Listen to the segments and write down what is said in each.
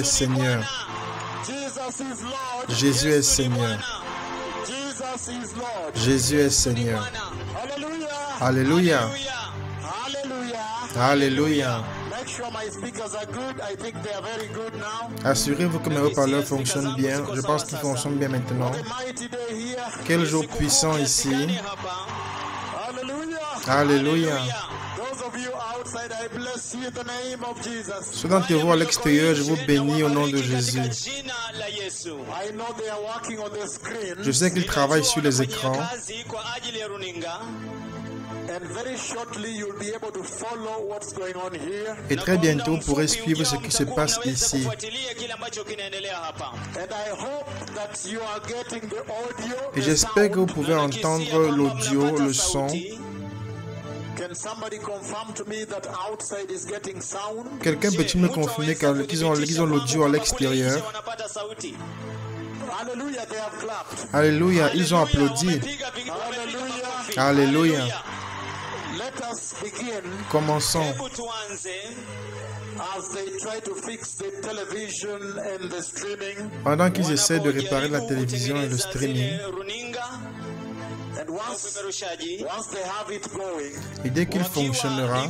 Seigneur. Jésus est Seigneur. Jésus est Seigneur. Alléluia. Alléluia. Assurez-vous que mes haut-parleurs fonctionnent bien. Je pense qu'ils fonctionnent bien maintenant. Quel jour puissant ici. Alléluia. Ceux d'entre vous à l'extérieur, je vous bénis au nom de Jésus. Je sais qu'ils travaillent sur les écrans. Et très bientôt, vous pourrez suivre ce qui se passe ici. Et j'espère que vous pouvez entendre l'audio, le son. Quelqu'un peut-il me confirmer qu'ils ont l'audio à l'extérieur? Alléluia, ils ont applaudi. Alléluia. Commençons. Pendant qu'ils essaient de réparer la télévision et le streaming, et dès qu'il fonctionnera,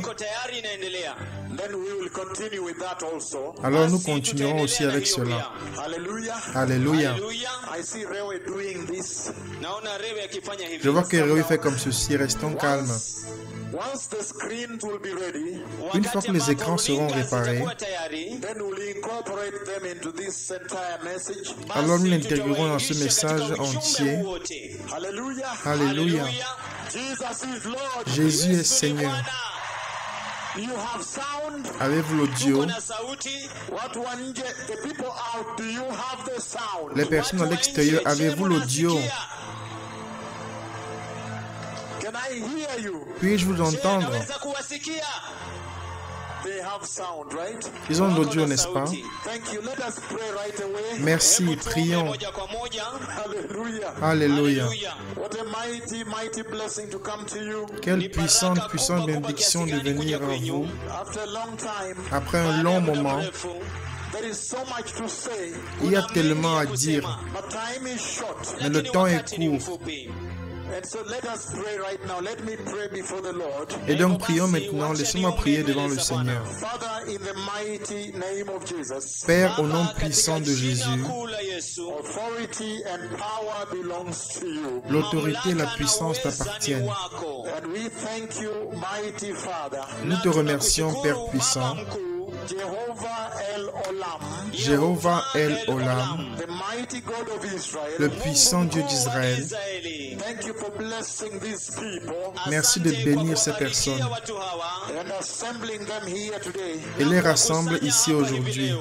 alors nous continuerons aussi avec cela. Alléluia. Je vois que Réo fait comme ceci. Restons calmes. Une fois que les écrans seront réparés, alors nous l'intégrerons dans ce message entier. Alléluia. Jésus est Seigneur. Avez-vous l'audio? Les personnes à l'extérieur, avez-vous l'audio? Puis-je vous entendre? Ils ont l'audio, n'est-ce pas? Merci, prions. Alléluia. Quelle puissante bénédiction de venir à vous. Après un long moment, il y a tellement à dire, mais le temps est court. Et donc prions maintenant, laissez-moi prier devant le Seigneur. Père, au nom puissant de Jésus, l'autorité et la puissance t'appartiennent. Nous te remercions, Père puissant, Jéhovah El Olam, le puissant Dieu d'Israël. Merci de bénir ces personnes et les rassemble ici aujourd'hui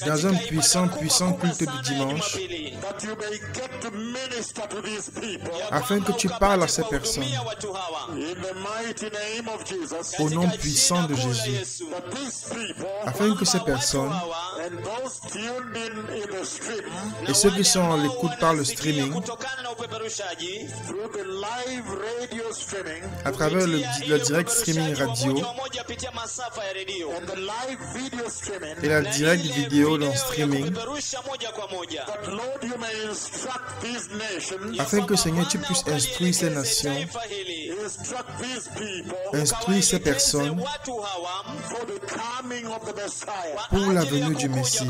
dans un puissant culte du dimanche, afin que tu parles à ces personnes au nom puissant de Jésus, afin que ces personnes et ceux qui sont à l'écoute par le streaming, à travers le direct streaming radio et la direct vidéo dans streaming, afin que Seigneur tu puisses instruire ces nations, instruire ces personnes pour la venue du Messie.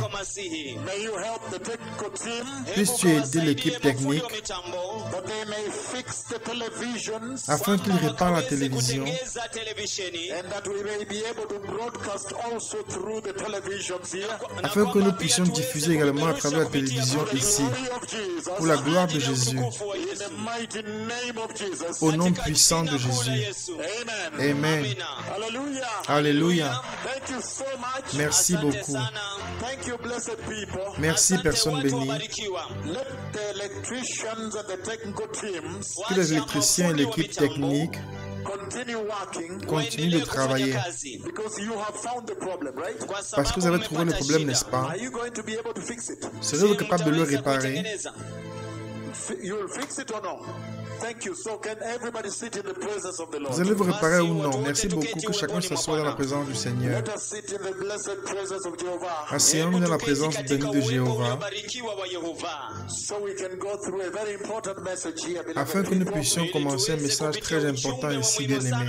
Puisses-tu aider l'équipe technique afin qu'il répare la télévision afin que nous puissions diffuser également à travers la télévision ici pour la gloire de Jésus, au nom puissant de Jésus. Amen. Alléluia. Merci beaucoup. Merci, personne bénie. Que les électriciens et l'équipe technique continuent de travailler. Parce que vous avez trouvé le problème, n'est-ce pas? Serez-vous capable de le réparer? Vous allez vous réparer ou non? Merci beaucoup, que chacun s'assoie dans la présence du Seigneur. Asseyons-nous dans la présence bénie de Jéhovah, afin que nous puissions commencer un message très important ici, bien-aimé.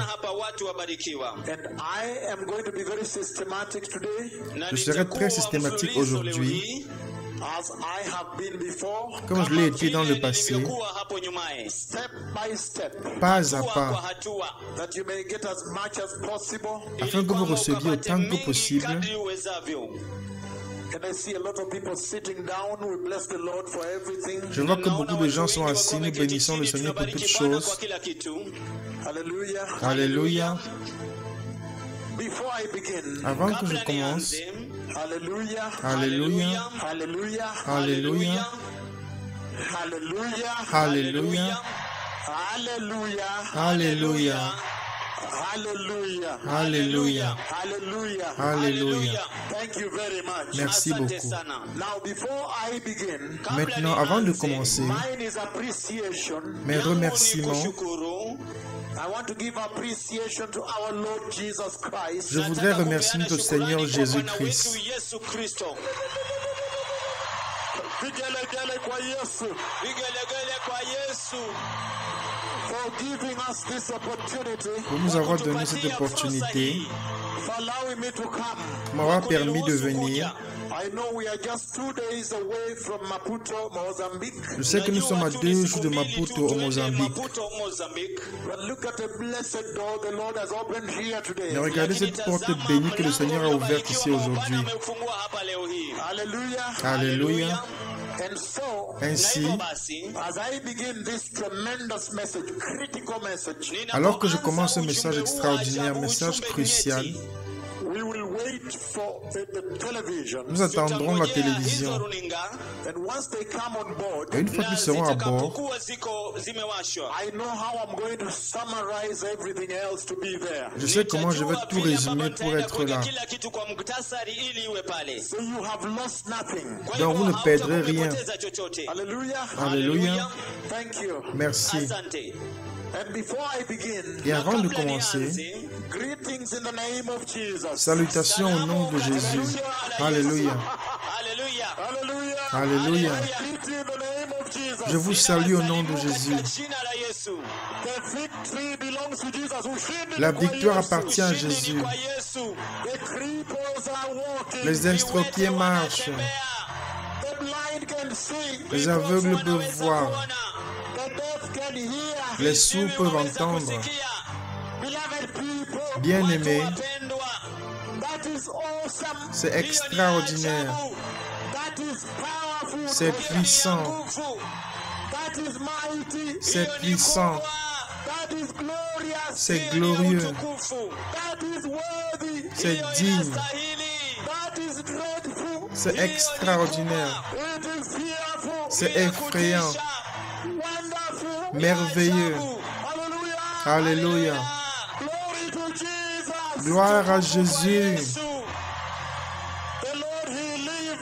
Je serai très systématique aujourd'hui, comme je l'ai été dans le passé, pas à pas, afin que vous receviez autant que possible. Je vois que beaucoup de gens sont assis, nous bénissons le Seigneur pour toutes choses. Alléluia. Avant que je commence, Alléluia, Alléluia, Alléluia, Alléluia, Alléluia, Alléluia, Alléluia, Alléluia. Merci beaucoup. Maintenant, avant de commencer, mes remerciements. Je voudrais remercier notre Seigneur Jésus-Christ. Pour nous avoir donné cette opportunité, m'avoir permis de venir. Je sais que nous sommes à 2 jours de Maputo au Mozambique. Mais regardez cette porte bénie que le Seigneur a ouverte ici aujourd'hui. Alléluia. Ainsi, alors que je commence un message extraordinaire, un message crucial, nous attendrons la télévision. Et une fois qu'ils seront à bord, je sais comment je vais tout résumer pour être là. Donc vous ne perdrez rien. Alléluia. Merci. Et avant de commencer, salutations au nom de Jésus. Alléluia. Alléluia. Je vous salue au nom de Jésus. La victoire appartient à Jésus. Les estropiés marchent. Les aveugles peuvent voir. Les sourds peuvent entendre. Bien-aimés, c'est extraordinaire. C'est puissant. C'est puissant. C'est glorieux. C'est digne. C'est extraordinaire. C'est effrayant. Merveilleux. Alléluia. Gloire à Jésus.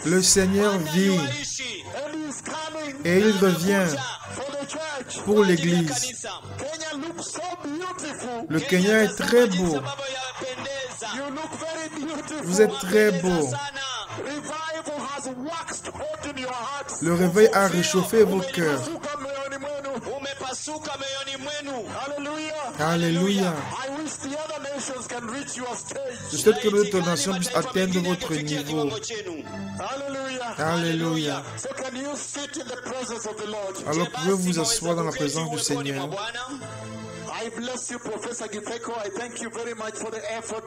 Le Seigneur vit et il revient pour l'Église. Le Kenya est très beau. Vous êtes très beau. Le réveil a réchauffé vos cœurs. Alléluia. Je souhaite que l'autre nation puisse atteindre votre niveau. Alléluia. Alors pouvez-vous vous asseoir dans la présence du Seigneur.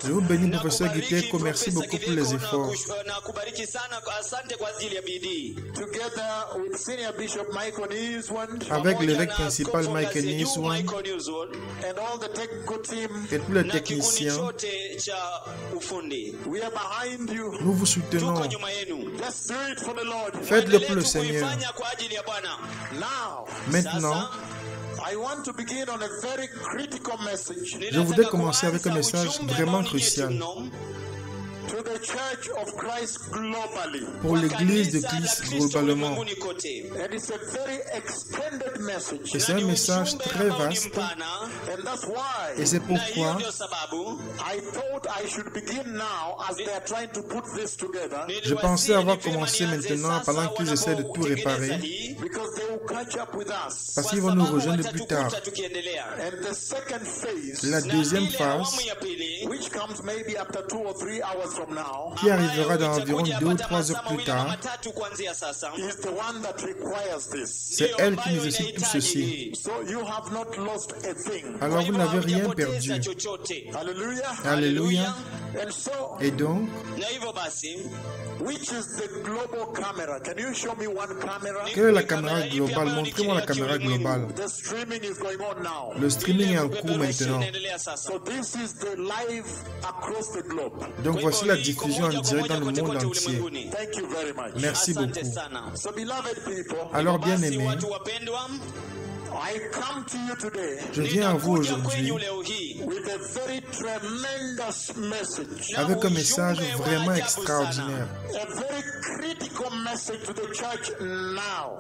Je vous bénis, professeur Giteko. Merci beaucoup pour les efforts. Avec l'évêque principal Michael Niswan et tous les techniciens, nous vous soutenons. Faites-le pour le Seigneur. Maintenant, je voudrais commencer avec un message vraiment crucial. pour l'Église de Christ globalement. Et c'est un message très vaste. Et c'est pourquoi je pensais avoir commencé maintenant pendant qu'ils essaient de tout réparer, parce qu'ils vont nous rejoindre plus tard. La deuxième phase, qui arrivera dans environ 2 ou 3 heures plus tard, c'est elle qui nécessite tout ceci. Alors vous n'avez rien perdu. Alléluia. Et donc, quelle est la caméra globale? Montrez-moi la caméra globale. Le streaming est en cours maintenant. Donc voici la diffusion en direct dans le monde entier. Merci beaucoup. Alors bien-aimés, je viens à vous aujourd'hui avec un message vraiment extraordinaire.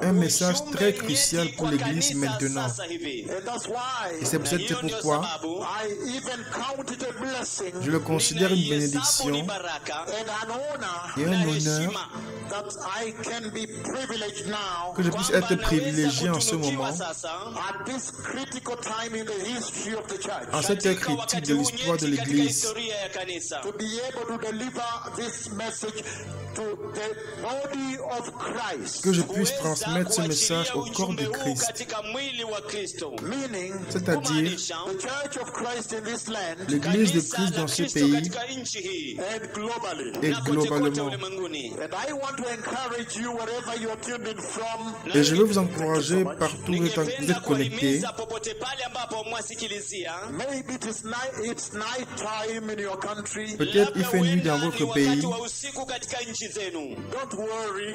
Un message très crucial pour l'Église maintenant. Et c'est pourquoi je le considère une bénédiction et un honneur que je puisse être privilégié en ce moment, en cette heure critique de l'histoire de l'Église, que je puisse transmettre ce message au corps de Christ, c'est-à-dire l'Église de Christ dans ce pays et globalement. Et je veux vous encourager partout où vous êtes connectés. Peut-être il fait nuit dans votre pays.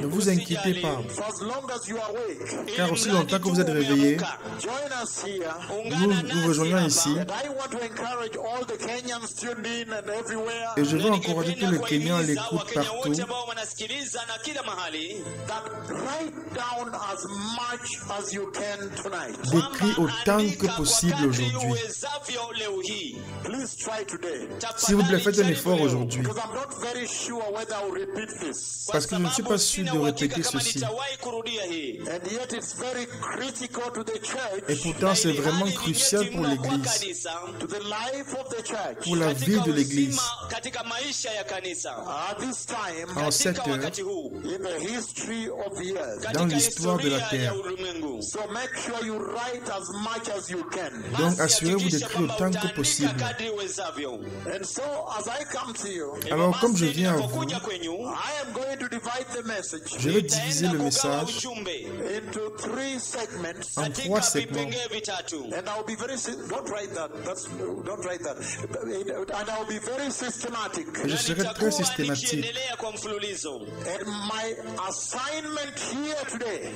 Ne vous inquiétez pas, car aussi longtemps que vous êtes réveillés, nous rejoignons ici. Et je veux encourager tous les Kenyans à l'écoute partout. D'écrire autant que possible aujourd'hui. S'il vous plaît, faites un effort aujourd'hui. Parce que je ne suis pas sûr de répéter ceci. Et pourtant, c'est vraiment crucial pour l'Église, pour la vie de l'Église. En cette heure, dans l'histoire de la terre. Donc, assurez-vous d'écrire autant que possible. Alors, comme je viens à vous, je vais diviser le message en 3 segments. Et je serai très systématique.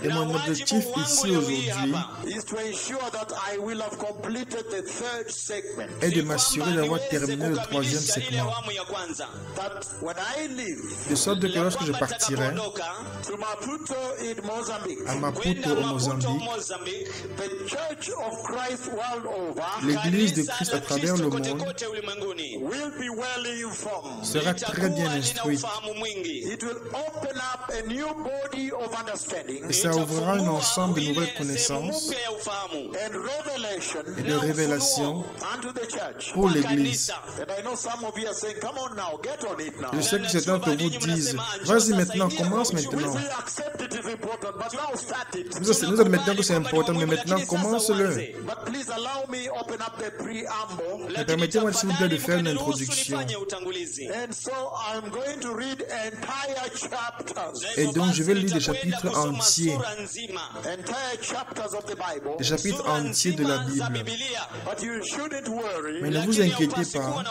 Et mon objectif ici aujourd'hui est de m'assurer d'avoir terminé le 3e segment. De sorte que lorsque je partirai à Maputo au Mozambique, l'Église de Christ à travers le monde sera très bien instruite. Et ça ouvrira un ensemble de nouvelles connaissances et de révélations pour l'Église. Je sais que certains d'entre vous disent, vas-y maintenant, commence maintenant. Nous admettons que c'est important, mais maintenant, commence-le. Mais permettez-moi s'il vous plaît de faire une introduction. Et donc, je vais lire des chapitres entiers. Des chapitres entiers de la Bible. Mais ne vous inquiétez pas,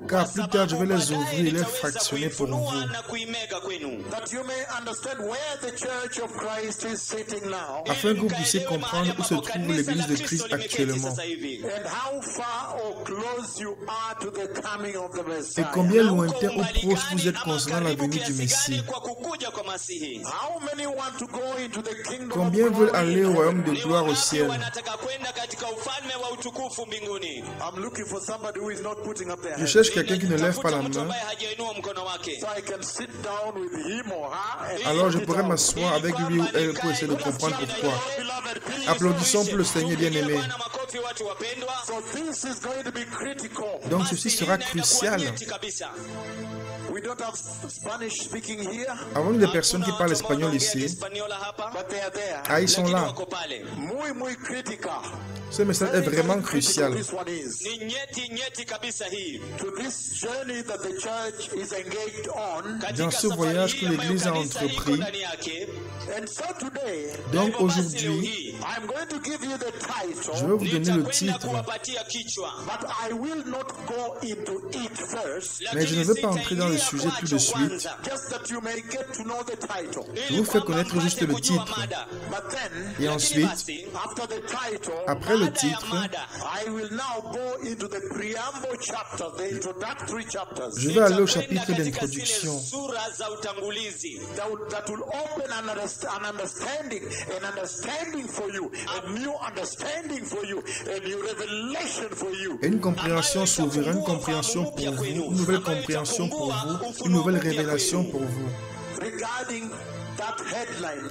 car plus tard, je vais les ouvrir et les fractionner pour vous. Afin que vous puissiez comprendre où se trouve l'Église de Christ actuellement. Et combien lointain ou proche vous êtes concernant la venue du Messie. Combien veulent aller au royaume de gloire au ciel? Je cherche quelqu'un qui ne lève pas la main. Alors je pourrais m'asseoir avec lui ou elle pour essayer de comprendre pourquoi. Applaudissons pour le Seigneur bien-aimé. Donc ceci sera crucial. Avons-nous des personnes qui parlent espagnol ici? Ah, ils sont là. Ce message est vraiment crucial. Dans ce voyage que l'Église a entrepris, donc aujourd'hui, je vais vous donner le titre, mais je ne veux pas entrer dans le sujet tout de suite. Je vous fais connaître juste le titre. Et ensuite, après le titre, je vais aller au chapitre d'introduction et une compréhension souveraine, une compréhension pour vous, une nouvelle compréhension pour vous, une nouvelle révélation pour vous.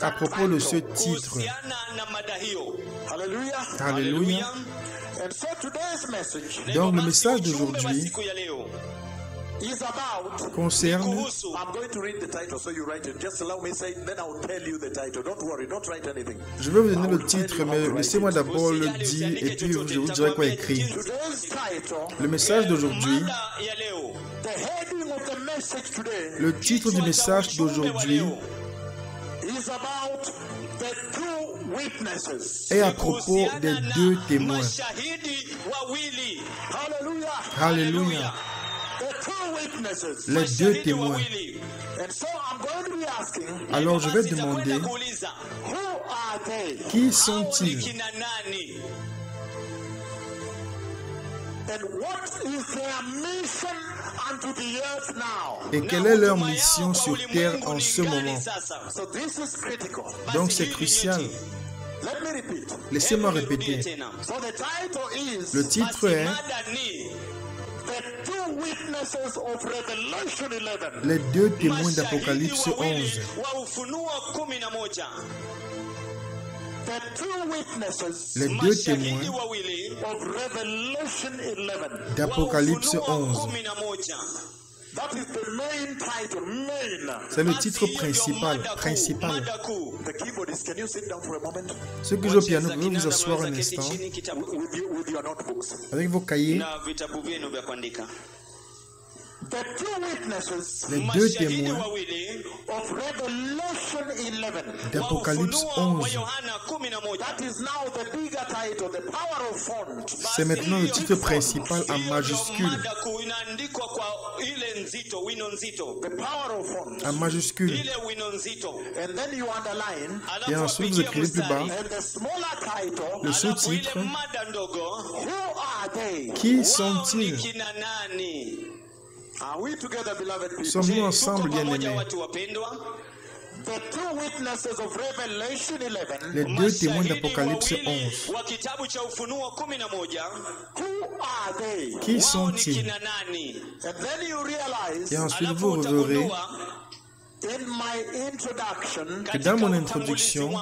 À propos de ce titre. Alléluia. Donc le message d'aujourd'hui concerne, je vais vous donner le titre, mais laissez-moi d'abord le dire et puis je vous dirai quoi écrire. Le message d'aujourd'hui, le titre du message d'aujourd'hui est à propos des deux témoins. Alléluia. Les deux témoins. Alors je vais demander, qui sont-ils? Et quelle est leur mission sur terre en ce moment? Donc c'est crucial. Laissez-moi répéter. Le titre est les deux témoins d'Apocalypse 11. Les deux témoins d'Apocalypse 11. C'est le titre principal. Ceux qui jouent au piano, vous pouvez vous asseoir un instant avec vos cahiers. Les deux témoins d'Apocalypse 11. C'est maintenant le titre principal en majuscule. En majuscule. Et ensuite vous écrivez plus bas le sous-titre. Qui sont-ils? Sommes-nous ensemble, bien-aimés? Les deux témoins d'Apocalypse 11. Qui sont-ils? Et ensuite vous verrez que dans mon introduction,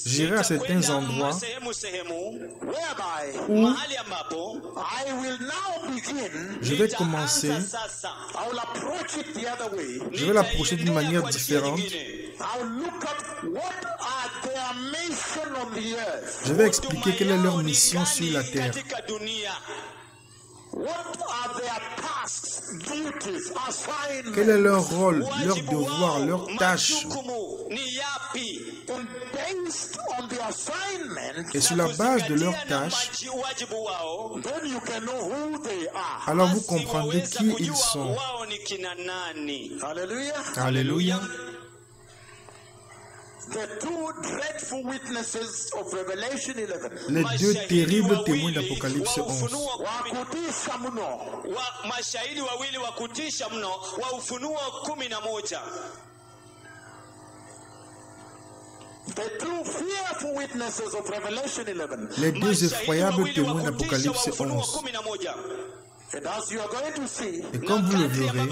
j'irai à certains endroits où je vais commencer, je vais l'approcher d'une manière différente. Je vais expliquer quelle est leur mission sur la terre. Quel est leur rôle, leur devoir, leur tâche? Et sur la base de leur tâche, alors vous comprendrez qui ils sont. Alléluia. Les deux terribles témoins d'Apocalypse 11. Les deux effroyables témoins d'Apocalypse 11. Et comme vous le verrez,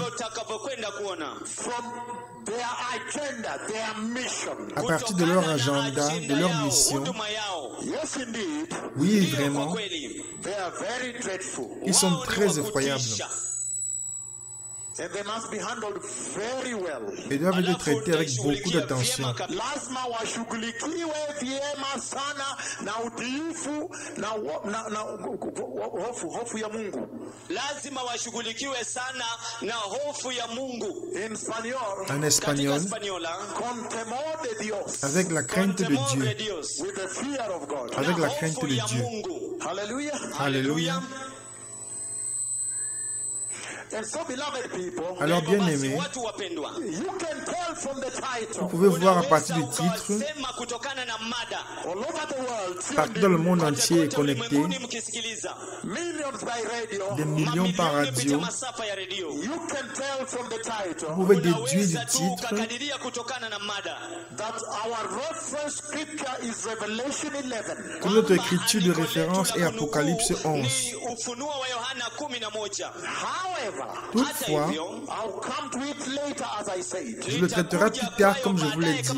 à partir de leur agenda, de leur mission, oui, vraiment, ils sont très effroyables. Et doivent être traités avec beaucoup d'attention. En espagnol, avec la crainte de Dieu. Avec la crainte de Dieu. Alléluia. Alors, bien aimés, vous pouvez voir à partir du titre, partout dans le monde entier est connecté, des millions par radio. Vous pouvez déduire du titre que notre écriture de référence est Apocalypse 11. Toutefois, je le traiterai plus tard comme je vous l'ai dit.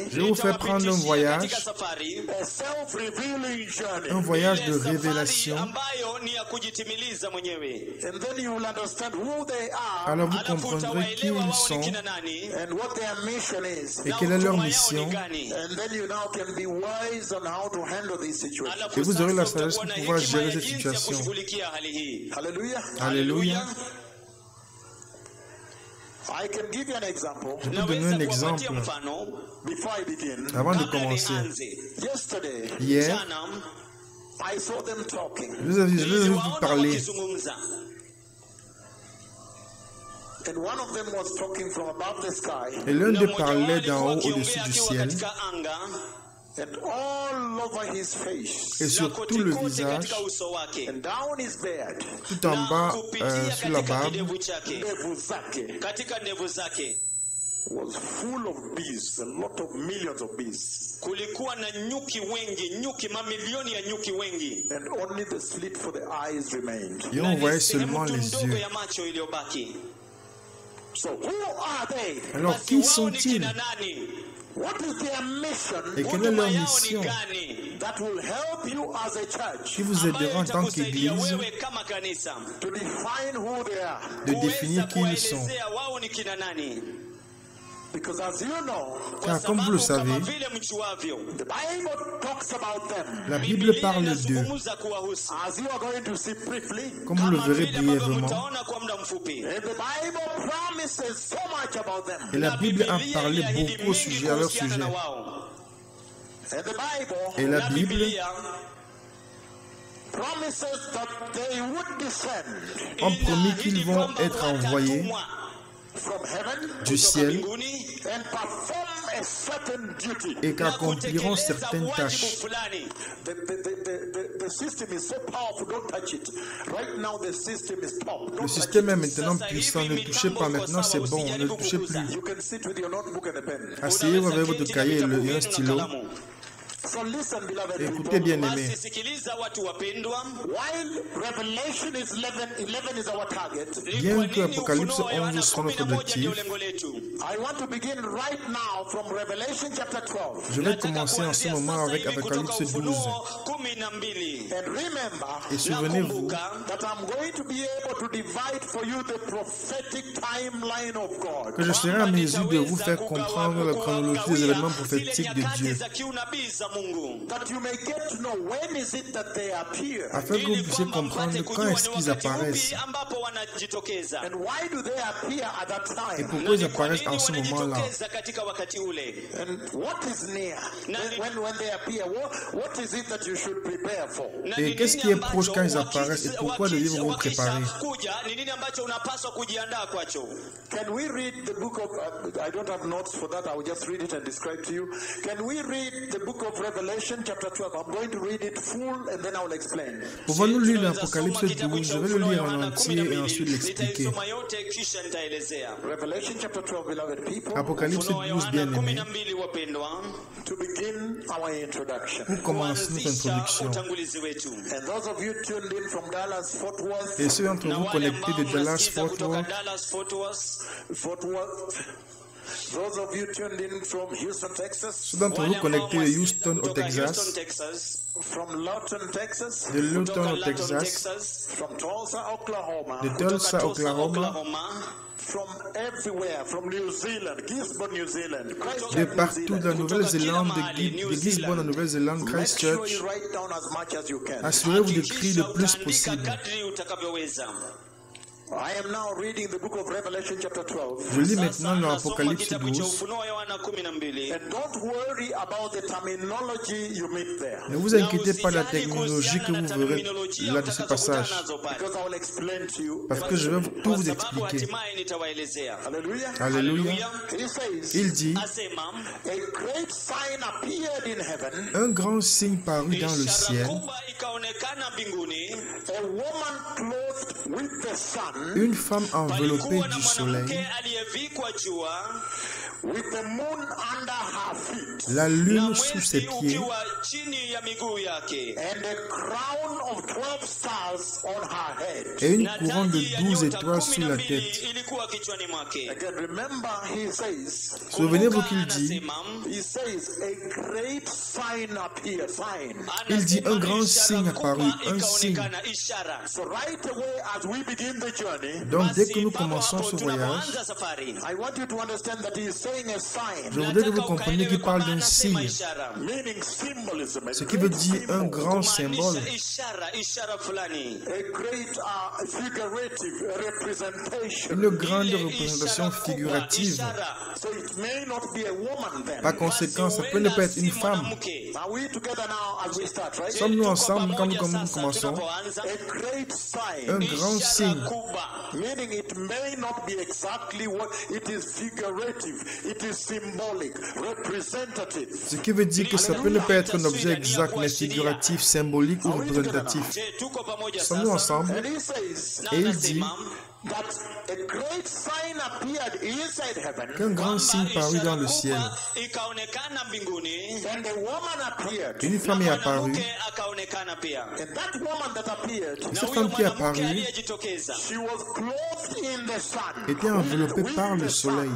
Je vais vous faire prendre un voyage de révélation. Alors vous comprendrez qui ils sont et quelle est leur mission. Et vous aurez la sagesse pour pouvoir gérer cette situation. Alléluia. Je peux donner un exemple avant de commencer. Hier, je les ai vus parler. Et l'un d'eux parlait d'en haut au-dessus du ciel. Et sur tout le visage, tout en bas, sur la barbe, kulikuwa na nyuki wengi, mamilioni ya nyuki wengi. Et on voyait seulement les yeux. Alors qui sont-ils? Et quelle est leur mission qui vous aidera en tant qu'Église de définir qui ils sont? Car comme vous le savez, la Bible parle d'eux. Comme vous le verrez brièvement. Et la Bible a parlé beaucoup au sujet, à leur sujet. Et la Bible a promis qu'ils vont être envoyés du ciel et qu'accompliront certaines tâches. Le système est maintenant puissant, ne touchez pas, maintenant c'est bon, ne touchez plus. Asseyez-vous avec votre cahier et un stylo. Écoutez bien aimés, bien que Apocalypse 11 soit notre objectif, je vais commencer en ce moment avec Apocalypse 12. Et souvenez-vous que je serai en mesure de vous faire comprendre la chronologie des événements prophétiques de Dieu. Mungu, afin que vous puissiez comprendre quand est-ce qu'ils apparaissent ambapo wanajitokeza et pourquoi ils apparaissent en ce moment-là. katika wakati ule. Et qu'est-ce qui est proche quand ils apparaissent et pourquoi devez-vous vous préparer? Ni nini ambacho unapaswa kujiandaa kwacho? Can we read the book of I don't have notes for that, I will just read it and describe to you. Can we read the book of Revelation chapter 12? I'm going to read it full and then I will explain. Pouvons-nous lire l'Apocalypse 12? Je vais le lire en entier et ensuite l'expliquer. Revelation chapter 12, beloved people. Apocalypse 12, bien-aimés. To begin our introduction. Pour commencer notre introduction. And those of you tuned in from Dallas, Fort Worth. Et ceux d'entre vous connectés de Dallas, Fort Worth. Those of you tuned in from Houston, Texas. Ceux d'entre vous connectés de Houston au Texas. From Lawton, Texas. De Lawton au Texas. From Tulsa, Oklahoma. De Tulsa, Oklahoma. From everywhere, from New Zealand, Gisborne, New Zealand, de partout de la Nouvelle-Zélande, de Gisborne en Nouvelle-Zélande, Christchurch. Assurez-vous d'écrire le plus possible. I am now reading the book of Revelation chapter 12. Je lis maintenant l'Apocalypse 12. And don't worry about the terminology you meet there. Ne vous inquiétez pas de la terminologie que vous verrez là de ce passage. Because I will explain to you. Parce que je vais tout vous expliquer. Hallelujah. Alléluia. Il dit, a great sign appeared in heaven. un grand signe parut dans le ciel. A woman clothed with the sun. Une femme enveloppée du soleil, with the moon under her feet, la lune sous ses pieds, and a crown of 12 stars on her head. Et une couronne de 12 étoiles sur la tête. Again, remember, he says, Souvenez-vous qu'il dit, he says, a great sign appeared. il dit un grand signe apparu, un signe. So right away as we begin the journey, donc dès que nous commençons ce voyage, I want you to understand that he is saying a sign. Je voudrais que vous compreniez qu'il parle d'un signe, Meaning symbolism. ce qui veut dire un grand symbole. A great figurative representation. Une grande représentation figurative. So it may not be a woman then. Par conséquent, ça peut ne pas être une femme. Are we together now as we start, right? Sommes-nous ensemble quand nous commençons? A great sign. Un grand signe. Meaning it may not be exactly what it is, figurative, it is symbolic, representative. Ce qui veut dire que ça peut ne pas être un objet exact, mais figuratif, symbolique ou représentatif. Sommes-nous ensemble? Et il dit qu'un grand signe parut dans le ciel. Une femme est apparue. Cette femme qui est apparue était enveloppée par le soleil.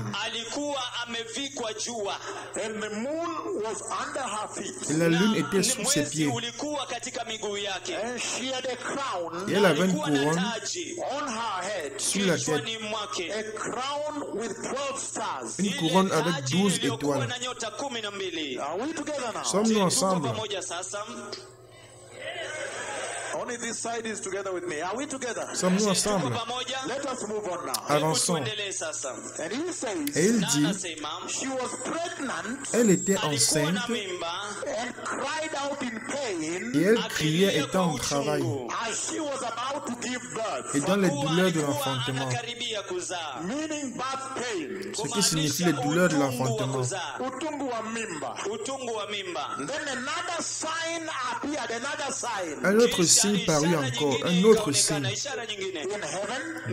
Et la lune était sous ses pieds. Et elle avait une couronne sur la tête. Une couronne avec 12 étoiles. Sommes-nous ensemble? Only this side is together with me. Are we together? Sommes-nous ensemble? Let us move on now. Avançons. And he says, Et il dit, she was pregnant elle était enceinte and cried out in pain et elle criait étant au travail as she was about to give birth. et dans les douleurs de l'enfantement. Meaning birth pain. Ce qui signifie les douleurs de l'enfantement. Utungu wa mimba. Then another sign appeared, another sign. Un autre signe parut encore, un autre signe.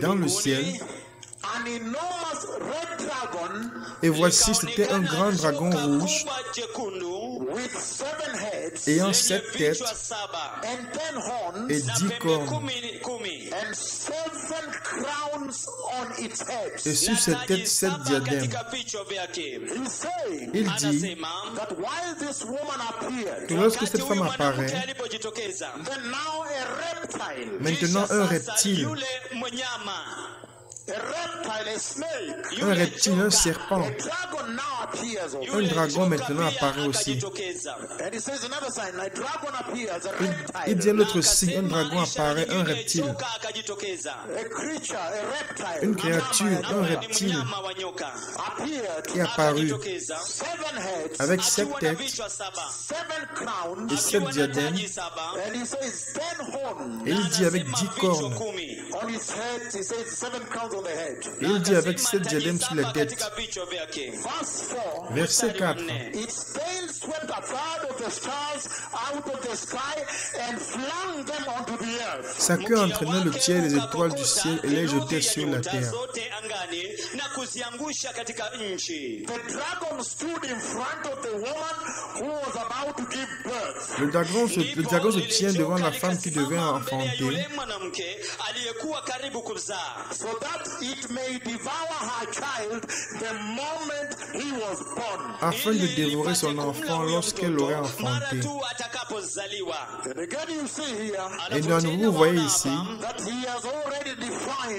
Dans le ciel, et voici, c'était un grand dragon rouge ayant 7 têtes et 10 cornes. Et sur ses têtes, 7 diadèmes. Il dit que lorsque cette femme apparaît, maintenant un reptile, Un reptile, un serpent. Un dragon maintenant apparaît aussi. Il dit un autre signe, un dragon apparaît, un reptile. Une créature, un reptile est apparu avec 7 têtes et 7 diadèmes. Et il dit avec 10 cornes. Et il dit avec 7 diadèmes sur les têtes. Verset 4. Sa queue entraînait le tiers des étoiles du ciel et les jetait sur la terre. Le dragon se tient devant la femme qui devait enfanter, afin de dévorer son enfant lorsqu'elle l'aurait enfanté. Et de nouveau, vous voyez ici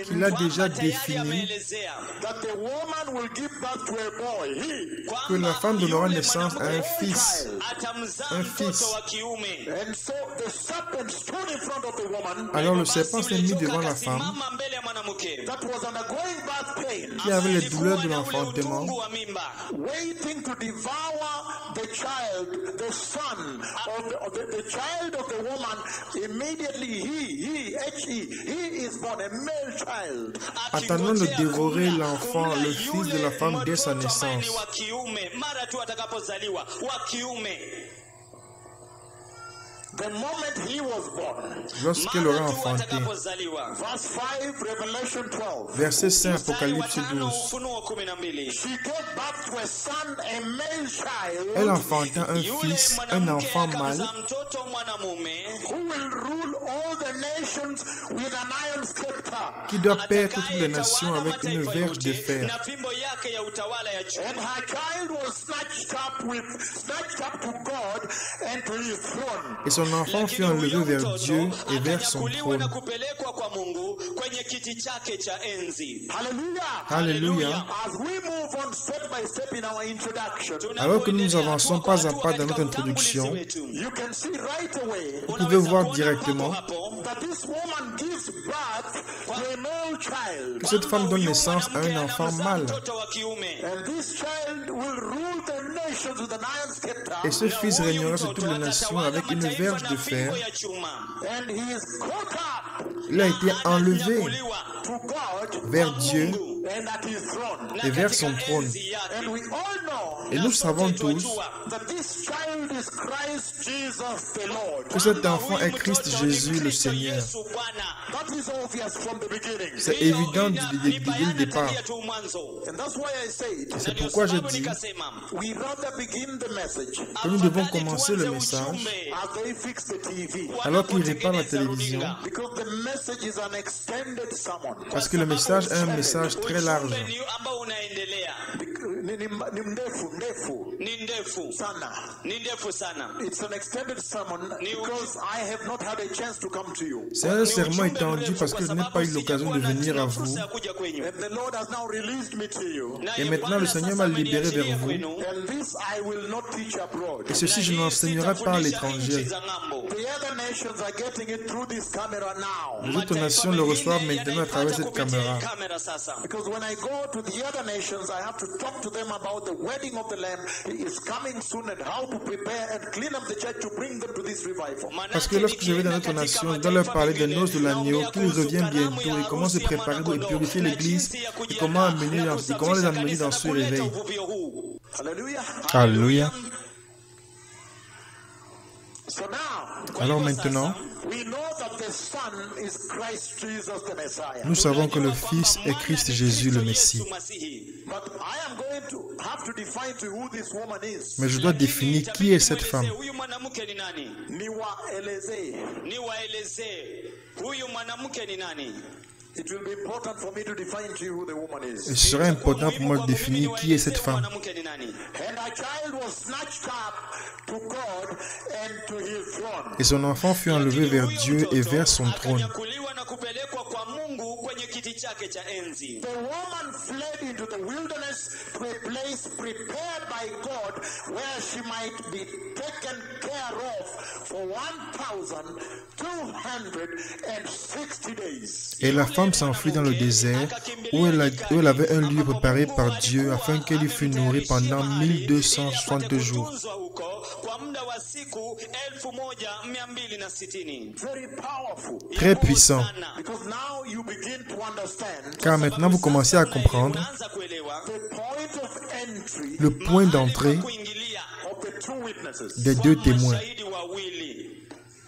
qu'il a déjà défini que la femme donnera naissance à un fils. Un fils. Alors le serpent s'est mis devant la femme qui avait les douleurs de l'enfantement, attendant de dévorer l'enfant, le fils de la femme dès sa naissance. Lorsqu'elle aura enfanté. Verset 5, Apocalypse 12. Elle enfanta un fils, un enfant mâle, qui doit perdre toutes les nations avec une verge de fer. Et son enfant fut enlevé vers Dieu et vers son trône. Alléluia. Alors que nous avançons pas à pas dans notre introduction, vous pouvez voir directement que cette femme donne naissance à un enfant mâle. Et ce fils régnera sur toutes les nations avec une verge de fer. Il a été enlevé vers Dieu et vers son trône. Et nous savons tous que cet enfant est Christ Jésus le Seigneur. C'est évident dès le départ. C'est pourquoi je dis que nous devons commencer le message alors qu'il répare la télévision, parce que le message est un message très large. C'est un sermon étendu parce que je n'ai pas eu l'occasion de venir à vous. Et maintenant le Seigneur m'a libéré vers vous. Et ceci, je n'enseignerai pas à l'étranger. Les autres nations le reçoivent maintenant à travers cette caméra. Parce que lorsque je vais dans notre nation, je dois leur parler des noces de l'agneau, qu'il revient bientôt et comment se préparer pour purifier l'église et comment les amener dans ce réveil. Alléluia. Alors maintenant, nous savons que le Fils est Christ Jésus le Messie. Mais je dois définir qui est cette femme. It will be important for me to define to you who the woman is. Et ce serait important pour moi de définir qui est cette femme. And her child was snatched up to God and to his throne. Et son enfant fut enlevé vers Dieu et vers son trône. The woman fled into the wilderness to a place prepared by God where she might be taken care of for 1,260 days. Et la femme s'enfuit dans le désert où elle avait un lieu préparé par Dieu afin qu'elle y fût nourrie pendant 1260 jours. Very powerful. Très puissant. Because now you begin to understand Car maintenant vous commencez à comprendre the point of entry le point d'entrée of the two witnesses. des deux témoins.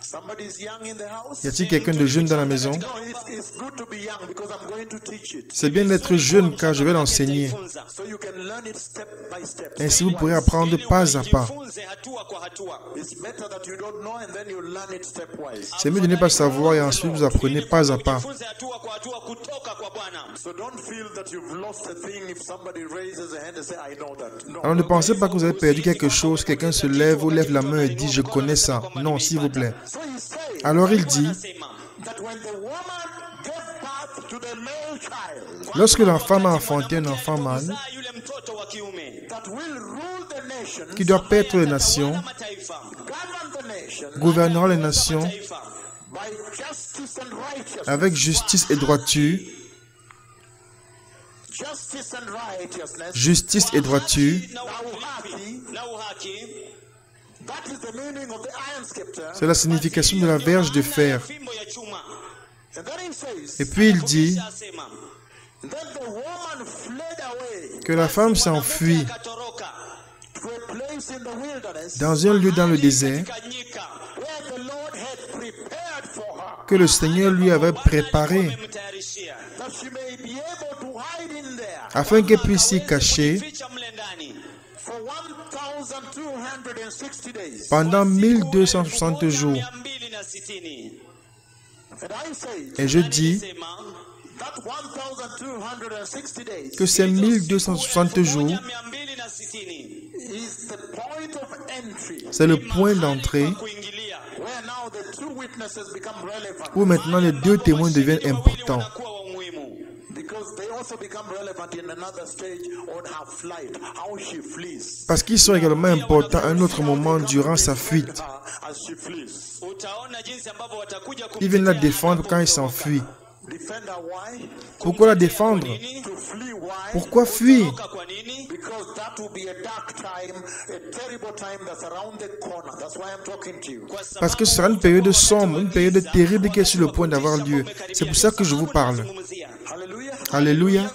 Somebody is young in the house. Y a-t-il quelqu'un de jeune dans la maison? No, it's good to be young because I'm going to teach it. C'est bien d'être jeune car je vais l'enseigner. So you can learn it step by step. Ainsi vous pourrez apprendre pas à pas. It's better that you don't know and then you learn it stepwise. C'est mieux de ne pas savoir et ensuite vous apprenez pas à pas. So don't feel that you've lost a thing if somebody raises a hand and say I know that. No. Alors ne pensez pas que vous avez perdu quelque chose, quelqu'un se lève ou lève la main et dit je connais ça. Non, s'il vous plaît. So he's saying Alors il dit, that when the woman gave birth to the male child lorsque la femme a enfanté un enfant mâle that will rule the nation, qui doit paître les nations, govern the nation gouvernera les nations by justice and righteousness. avec justice et droiture, Justice and righteousness. justice et droiture, That is the meaning of the iron scepter. c'est la signification de la verge de fer. And then he says, Et puis il dit then the woman fled away que la femme s'enfuit to a place in the wilderness dans un lieu dans le désert where the Lord had prepared for her, que le Seigneur lui avait préparé that she may be able to hide in there afin qu'elle puisse s'y cacher for 1,260 days. pendant 1260 jours. And I say Et je dis that 1,260 days que ces 1260 jours, is the point of entry c'est le point d'entrée where now the two witnesses become relevant où maintenant les deux témoins deviennent importants. because they also become relevant in another stage on her flight, how she flees. Parce qu'ils sont également importants à un autre moment durant sa fuite. As she flees. Ils viennent la défendre quand elle s'enfuit. Defend her why? Pourquoi la défendre? To flee why? Pourquoi fuir? Because that will be a dark time, a terrible time that's around the corner. That's why I'm talking to you. Parce que ce sera une période sombre, une période terrible qui est sur le point d'avoir lieu. C'est pour ça que je vous parle. Hallelujah. Alléluia.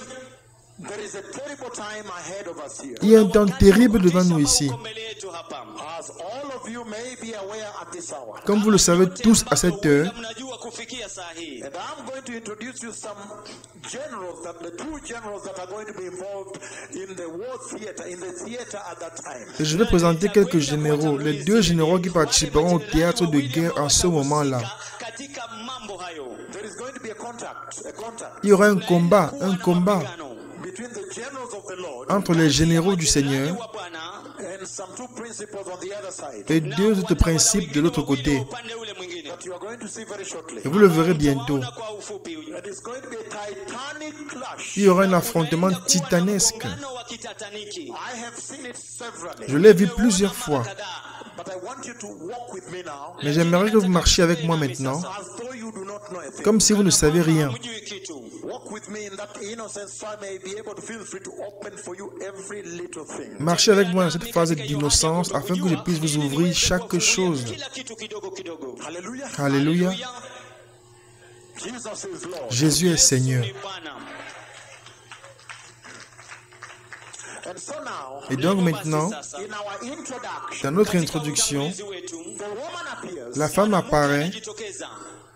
There is a terrible time ahead of us here. Il y a un temps terrible devant nous ici. As all of you may be aware at this hour. Comme vous le savez tous à cette heure, And I'm going to introduce you some generals, the two generals that are going to be involved in the war theater, in the theater at that time. et je vais présenter quelques généraux, les deux généraux qui participeront au théâtre de guerre en ce moment-là. There is going to be a contact Il y aura un combat between the generals of the Lord entre les généraux du Seigneur and some two principles on the other side et deux autres principes de l'autre côté. that you are going to see very shortly. Et vous le verrez bientôt. It is going to be a titanic clash. Il y aura un affrontement titanesque. I have seen it severally, Je l'ai vu plusieurs fois. but I want you to walk with me now Mais j'aimerais que vous marchiez avec moi maintenant, as though you do not know a thing. comme si vous ne savez rien. Walk with me in that innocence so I may be able to feel free to open for you every little thing. Marchez avec moi dans cette phase d'innocence afin que je puisse vous ouvrir chaque chose. Hallelujah. Alléluia. Jesus is Lord. Jésus est Seigneur. And so now, Et donc maintenant, in our introduction, dans notre introduction, the woman appears la femme apparaît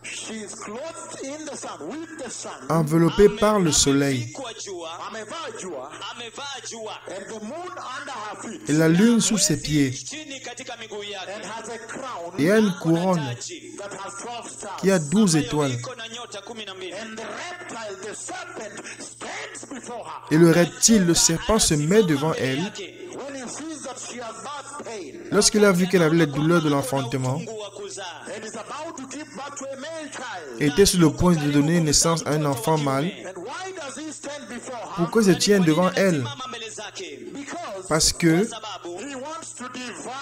She is clothed in the sun, with the sun. enveloppée par le soleil, Amevikwa jua, Amevaa jua, amevaa jua, and the moon under her feet, et la lune sous ses pieds, chini katika miguu and yake, has a crown et a une couronne taji that has 12 stars. qui a 12 étoiles. iko na nyota 12. And the reptile, the serpent, stands before her. Et le reptile, le serpent, se met devant elle. When he sees that she has birth pain Lorsqu'il a vu qu'elle avait les douleurs de l'enfantement, Mungu wa kuzaa. and is about to give birth to a male child, et était sur le point de donner naissance à un enfant mâle, and why does he stand before her? pourquoi se tient devant elle? Mama mbele zake. Because Parce que Sababu he wants to devour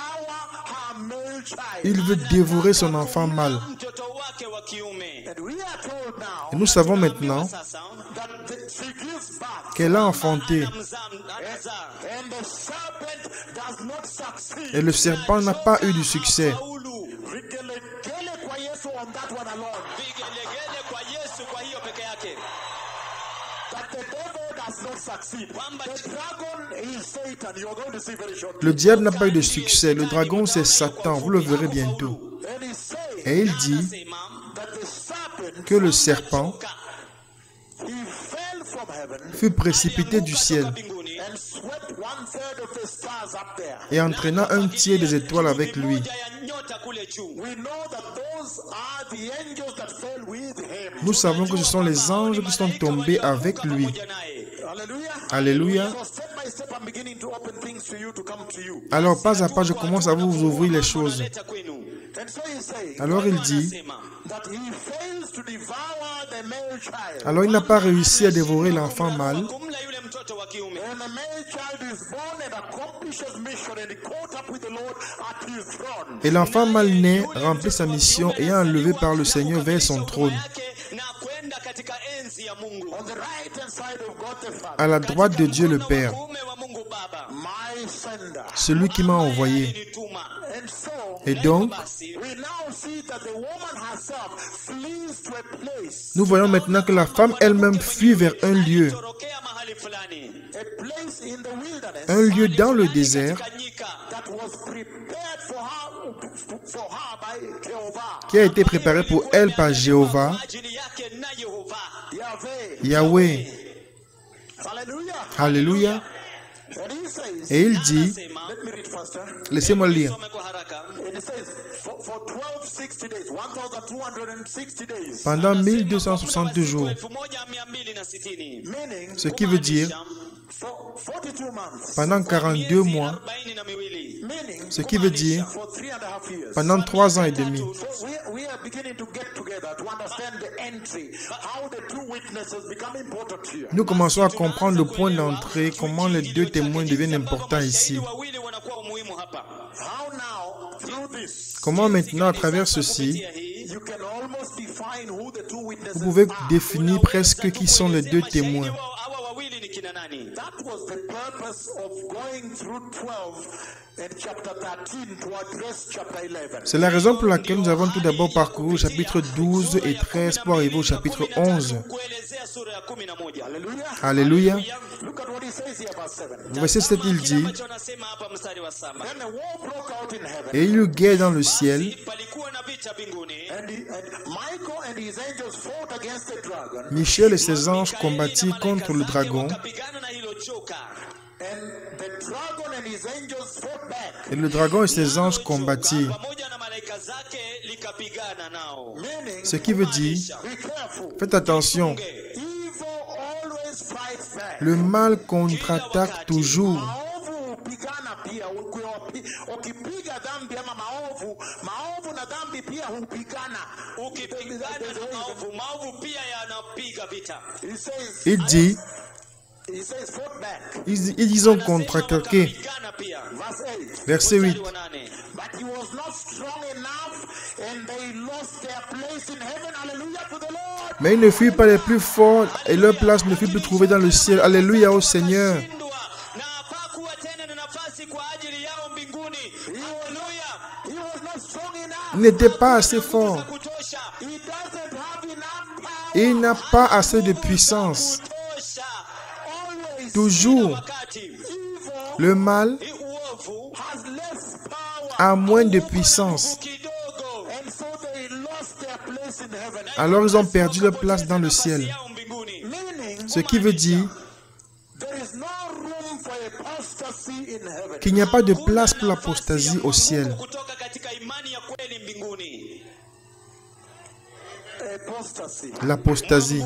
her male child. il veut dévorer son enfant mâle. mtoto wake wa kiume. And we are told now Et nous savons maintenant Sasa that she gives birth, qu'elle a enfanté. anazaa. and the serpent does not succeed. Et le serpent n'a pas eu du succès. Faulu. Vigelegele kwa Yesu on that one alone. Vigelegele kwa Yesu kwa hiyo peke yake. That the devil does not succeed. The dragon is Satan. You are going to see very shortly. Le diable n'a pas eu de succès. Le dragon, c'est Satan. Vous le verrez bientôt. And he's saying Et il dit Sema, that the serpent, que le serpent he fell from heaven fut précipité du ciel mbinguni, and swept 1/3 of the stars up there. et entraîna un tiers des étoiles avec lui. moja ya nyota kule juu. We know that those are the angels that fell with him. Nous savons que ce sont les anges qui sont tombés avec lui. Pamoja naye. Hallelujah. Alléluia. So step by step, I'm beginning to open things to you to come to you. Alors, pas à pas, je commence à vous ouvrir les choses. Leta kwenu. And so he's saying Alors il dit, Anasema, that he fails to devour the male child. alors il n'a pas réussi à dévorer l'enfant mâle. kumla yule mtoto wa kiume. And the male child is born and accomplishes mission and he caught up with the Lord at his throne. Et l'enfant mâle né remplit sa mission et est enlevé par le Seigneur vers son trône, Yake na kwenda katika enzi ya Mungu. On the right hand side of God the Father. à la droite de Dieu le Père, Kuume wa Mungu Baba. My sender. celui qui m'a envoyé. Nituma. And so Et donc, Basi we now see that the woman herself flees to a place. nous voyons maintenant que la femme elle-même fuit vers un lieu, torokea mahali fulani. A place in the wilderness un lieu dans le désert Kanyika that was prepared for her by Jehovah. qui a été préparé pour elle par Jéhovah, ajili yake na Yehova. Yahweh. Yahweh. Hallelujah. Alléluia. And he says, Et il dit, Sema, let me read faster. laissez-moi lire, some kwa haraka. And it says, for 1260 days, 1260 days, pendant 1260 jours, 1260. meaning ce qui veut dire for 42 months, pendant 42 mois, 42. meaning ce qui veut dire for 3.5 years. pendant 3 ans et demi. So we are beginning to get together to understand the entry, how the two witnesses become important here. Nous commençons à comprendre le point d'entrée, comment les deux témoins deviennent importants ici. Wawili wanakuwa umuhimu hapa. How now, through this, Comment maintenant, à travers ceci, Kupitia hii, you can almost define who the two witnesses vous pouvez are. définir presque qui sont les deux témoins. hawa wawili ni kina nani? That was the purpose of going through 12 and chapter 13 to address chapter 11. C'est la raison pour laquelle nous avons tout d'abord parcouru le chapitre 12 et 13 pour arriver au chapitre 11. Kuelezea sura ya 11. Hallelujah. Alléluia. Look at what he says here, verse 7. Verset 7, il dit, Ambacho anasema hapa mstari wa 7. Then a war broke out in heaven, et il y eut guerre dans le ciel, Palikuwa na vita mbinguni. and Michael and his angels fought against the dragon, Michel et ses anges combattirent contre le dragon, Wakapigana na hilo joka. and the dragon and his angels fought back, et le dragon et ses anges combattirent. Pamoja na malaika zake likapigana nao. meaning, Ce qui veut dire, be careful, faites attention, evil always fights back. le mal contre-attaque toujours. Maovu hupigana pia. Ukipiga dhambi ama maovu na dhambi pia hupigana. Ukipigana na maovu pia yanapiga vita. He says, Il dit, fought back. ils ont contre-attaqué. Pigana pia. Verse 8. Verset 8. Wa 8. But he was not strong enough, and they lost their place in heaven. Hallelujah to the Lord. Mais ils ne furent pas les plus forts et leur place ne fut plus trouvée dans le ciel. Alléluia au Seigneur. Shindwa na hapakuwa tena na nafasi kwa ajili yao mbinguni. Haleluya. He was not strong enough. Il n'était pas assez fort. Kutosha. He doesn't have enough power. Il n'a pas assez de puissance. Kutosha. Always Toujours, Wakati evil le mal uovu has less power. a moins de puissance. kidogo. And so they lost their place in heaven. alors ils ont perdu leur place dans le ciel. yao mbinguni. Meaning, Ce qui veut dire there is no room for apostasy in heaven. qu'il n'y a pas de place pour l'apostasie au ciel. Kutoka katika imani ya kweli mbinguni. Apostasy. L'apostasie.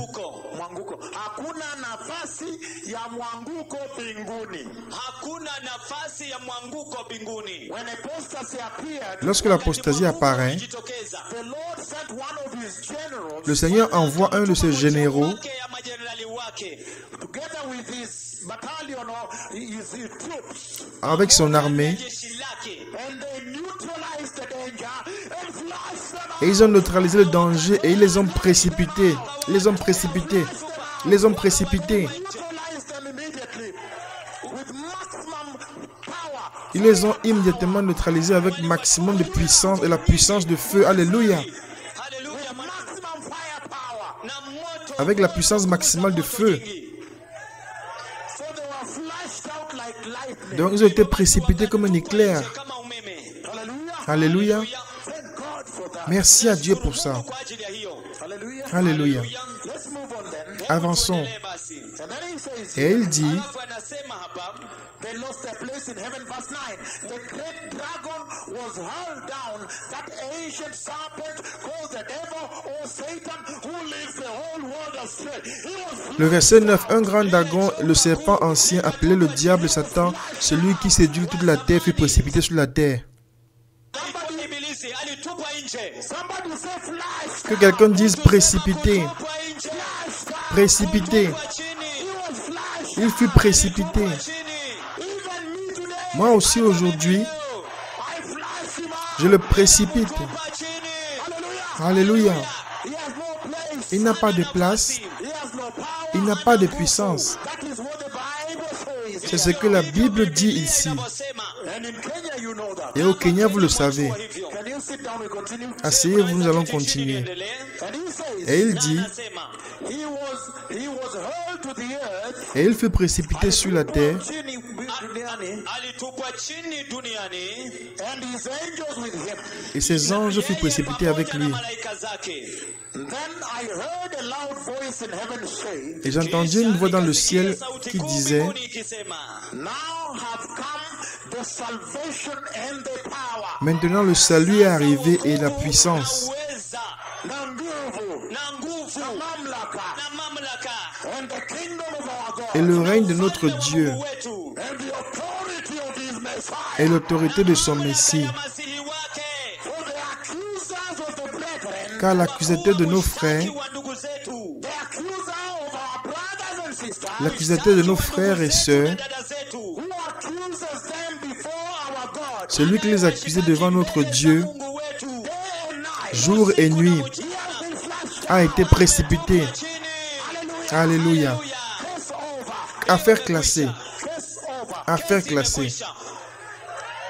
Mwanguko. Hakuna nafasi ya mwanguko mbinguni. Hakuna nafasi ya mwanguko mbinguni. When apostasy appeared, Lorsque l'apostasie apparaît, Jitokeza. the Lord sent one of his generals le Seigneur envoie un de ses généraux Wake ya majenerali wake. together with his battalion or his troops, avec son armée Jeshi lake. and they neutralized the danger and flushed them out. et ils ont neutralisé le danger et ils les ont précipités. Ils les ont précipités. Ils les ont précipités. Neutralized them immediately with maximum power. Ils les ont immédiatement neutralisés avec maximum de puissance et la puissance de feu. Alléluia. Haleluya. Maximum firepower. Na moto. Avec la puissance maximale de feu. So they were flashed out like lightning. Donc ils ont été précipités comme un éclair. Kama umeme. Hallelujah. Alléluia. Thank God for that. Merci à Dieu pour ça. Kwa ajili ya hiyo. Hallelujah. Alléluia. Let's move on then. Avançons. Tuendelee basi. And then he says, Et il dit, Alafu anasema hapa, they lost their place in heaven. Verse 9. The great dragon was hurled down, that ancient serpent called the devil or Satan, who leads the whole world astray. He was le verset 9, un grand dragon, le serpent ancien, appelé le diable Satan, celui qui séduit toute la terre, fut précipité sur la terre. Ibilisi alitupwa nje. somebody say flash. Que quelqu'un dise précipité, Kwa nje. précipité. Kwa chini. He was flashed. Il fut précipité. Chini. Even me today, Moi aussi aujourd'hui, I flash him out. je le précipite. Kwa chini. Hallelujah. Alléluia. He has no place. Il n'a pas de place, He has no power. il n'a pas de puissance. That is what the Bible says. C'est ce que la Bible dit ici. Inavyosema. And in Kenya, you know that. Et au Kenya, vous le savez. Hivyo. Can you sit down? We continue. Asseyez-vous, nous allons continuer. Endelee. And he says, Et il dit, Anasema. he was hurled to the earth. et il fut précipité sur la terre, Chini duniani, Alitupwa chini duniani. and his angels with him. et ses anges furent précipités avec lui. Malaika zake. Then I heard a loud voice in heaven say, Et j'entendis une voix dans le ciel qui disait, Mbinguni ikisema, now have come the salvation and the power, maintenant le salut est arrivé et la puissance, uweza na nguvu, na nguvu mamlaka, na mamlaka and the kingdom of our God, et le règne de notre Dieu, wetu and the authority of his Messiah. et l'autorité de son Messie. ya masihi wake. For the accusers of the brethren, Car l'accusateur de nos frères, Wa ndugu zetu, the accuser of our brothers and sisters, l'accusateur de nos frères et sœurs, dada zetu, who accuses them before our God, celui qui les accusait devant notre Dieu, Mungu wetu, day and night, jour et nuit, he has been flashed. a été précipité. chini, Alléluia. Case over. Affaire classée. Case over. Affaire classée. imekwisha.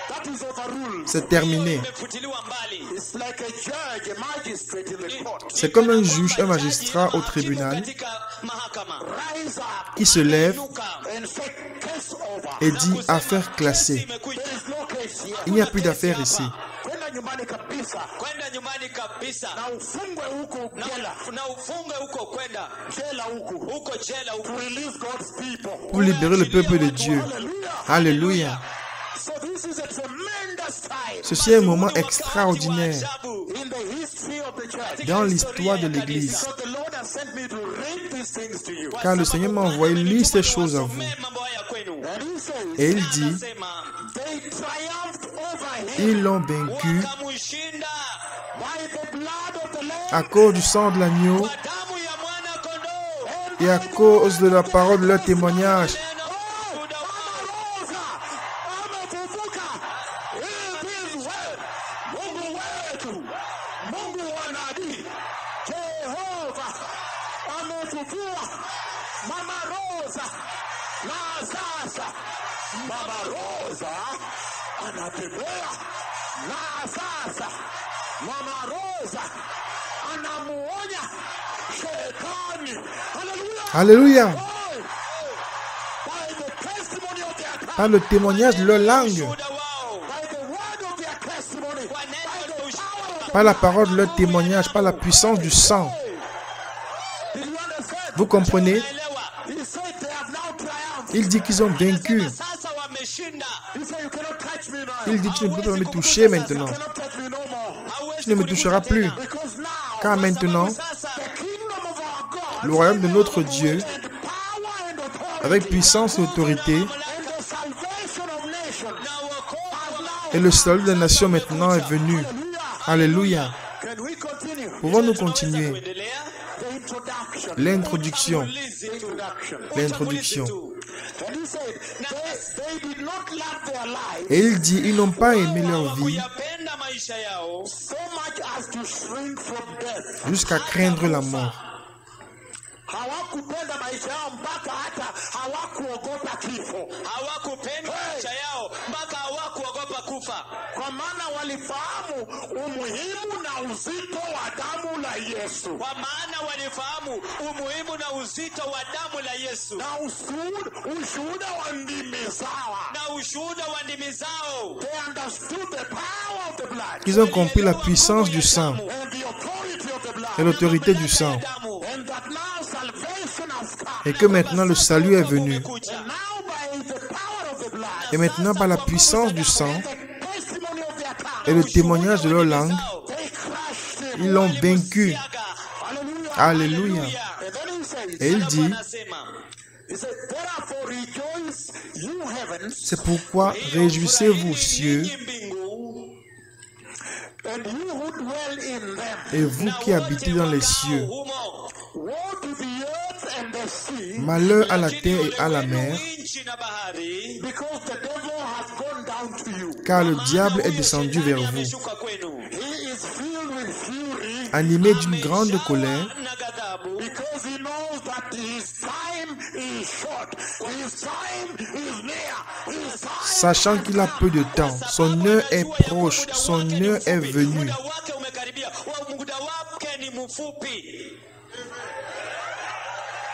That is overruled. C'est terminé. Imefutiliwa mbali. It's like a judge, a magistrate in the court. C'est comme un juge, un magistrat au tribunal Katika mahakama. Rise up qui se lève Inuka. and say case over. et dit affaire classée. Imekwisha. There is no case here. Il n'y a plus d'affaire ici. Kwenda nyumbani kabisa. Kwenda nyumbani kabisa. Na ufungwe huko jela. Na ufunge huko kwenda. Jela huko. Huko jela To huko. release God's people. Pour libérer le peuple de Dieu. Hallelujah. Alléluia. So this is a tremendous time Ceci est un moment extraordinaire Ajabu. in the history of the church. dans l'histoire de l'Église. So the Lord has sent me to read these things to you. Car le Seigneur m'a envoyé lire ces choses à vous. Mambo haya kwenu. And he says, Et il dit, Anasema, they triumphed over him ils l'ont vaincu wakamshinda by the blood of the Lamb à cause du sang de l'agneau kwa damu ya mwana kondoo. et à cause de la parole de leur témoignage. Neno ushuhuda wao. Rosa amefufuka. It is well. Mungu wetu, Mungu wa nabii Jehova amefufua Mama Rosa, na sasa Mama Rosa anatembea, na sasa Mama Rosa anamuonya shetani. Hallelujah. Alléluia. By the testimony of their tongue, Par le témoignage de leur langue, Ushuhuda wao. by the word of their testimony, Kwa neno by la the ushuhuda. power of par la parole de leur témoignage, par la puissance du sang. Vous comprenez? He said they have now triumphed. Il dit qu'ils ont vaincu. Sasa wameshinda. He said you cannot touch me now. Il dit tu ne peux pas me toucher maintenant. You cannot touch me no more. Tu ne me toucheras plus. Because now Car maintenant, the kingdom of our God le royaume de notre Dieu, and power and authority avec puissance et autorité, and the salvation of nations has now. et le salut des nations maintenant est venu. Alléluia. Can we continue? Pouvons-nous continuer? Kuendelea. The introduction. L'introduction. Introduction. L'introduction. And he said they did not love their life Et il dit, ils n'ont pas aimé leur vie Hawakuyapenda maisha yao so much as to shrink from death. jusqu'à craindre la mort. Hawakupenda maisha yao mpaka hata hawakuogopa kifo. hawakupenda maisha yao mpaka hawakuogopa kufa, Kwa maana walifahamu umuhimu na uzito wa damu la Yesu. kwa maana walifahamu umuhimu na uzito wa damu la Yesu Na ushuhuda wa ndimi zao. na ushuhuda wa ndimi zao. They understood the power of the blood Ils ont compris la puissance du sang and the authority of the blood. et l'autorité du sang. Damu And that now salvation has come. Et que maintenant le salut est venu. umekuja. And now by the power of the blood Et maintenant par la puissance du sang and the testimony of their tongue, et le témoignage de leur langue, they crushed him. ils l'ont vaincu. Hallelujah. Alléluia. And then he says, Et il dit, Anasema, he said, therefore rejoice, you heavens, c'est pourquoi réjouissez-vous cieux Ninyi mbingu and you who dwell in them. et vous qui habitez dans les cieux. humo. Woe to the earth and the sea, Malheur à la terre et à la mer, Nchi na bahari, because the devil has gone down to you. car le diable est descendu vers vous, ameshuka kwenu. He is filled with fury, animé d'une grande colère, Na ghadhabu, because he knows that his time is short. His time is near. His time sachant qu'il a peu de temps. Son heure est proche, son heure est venue. muda wake umekaribia, muda wake ni mfupi.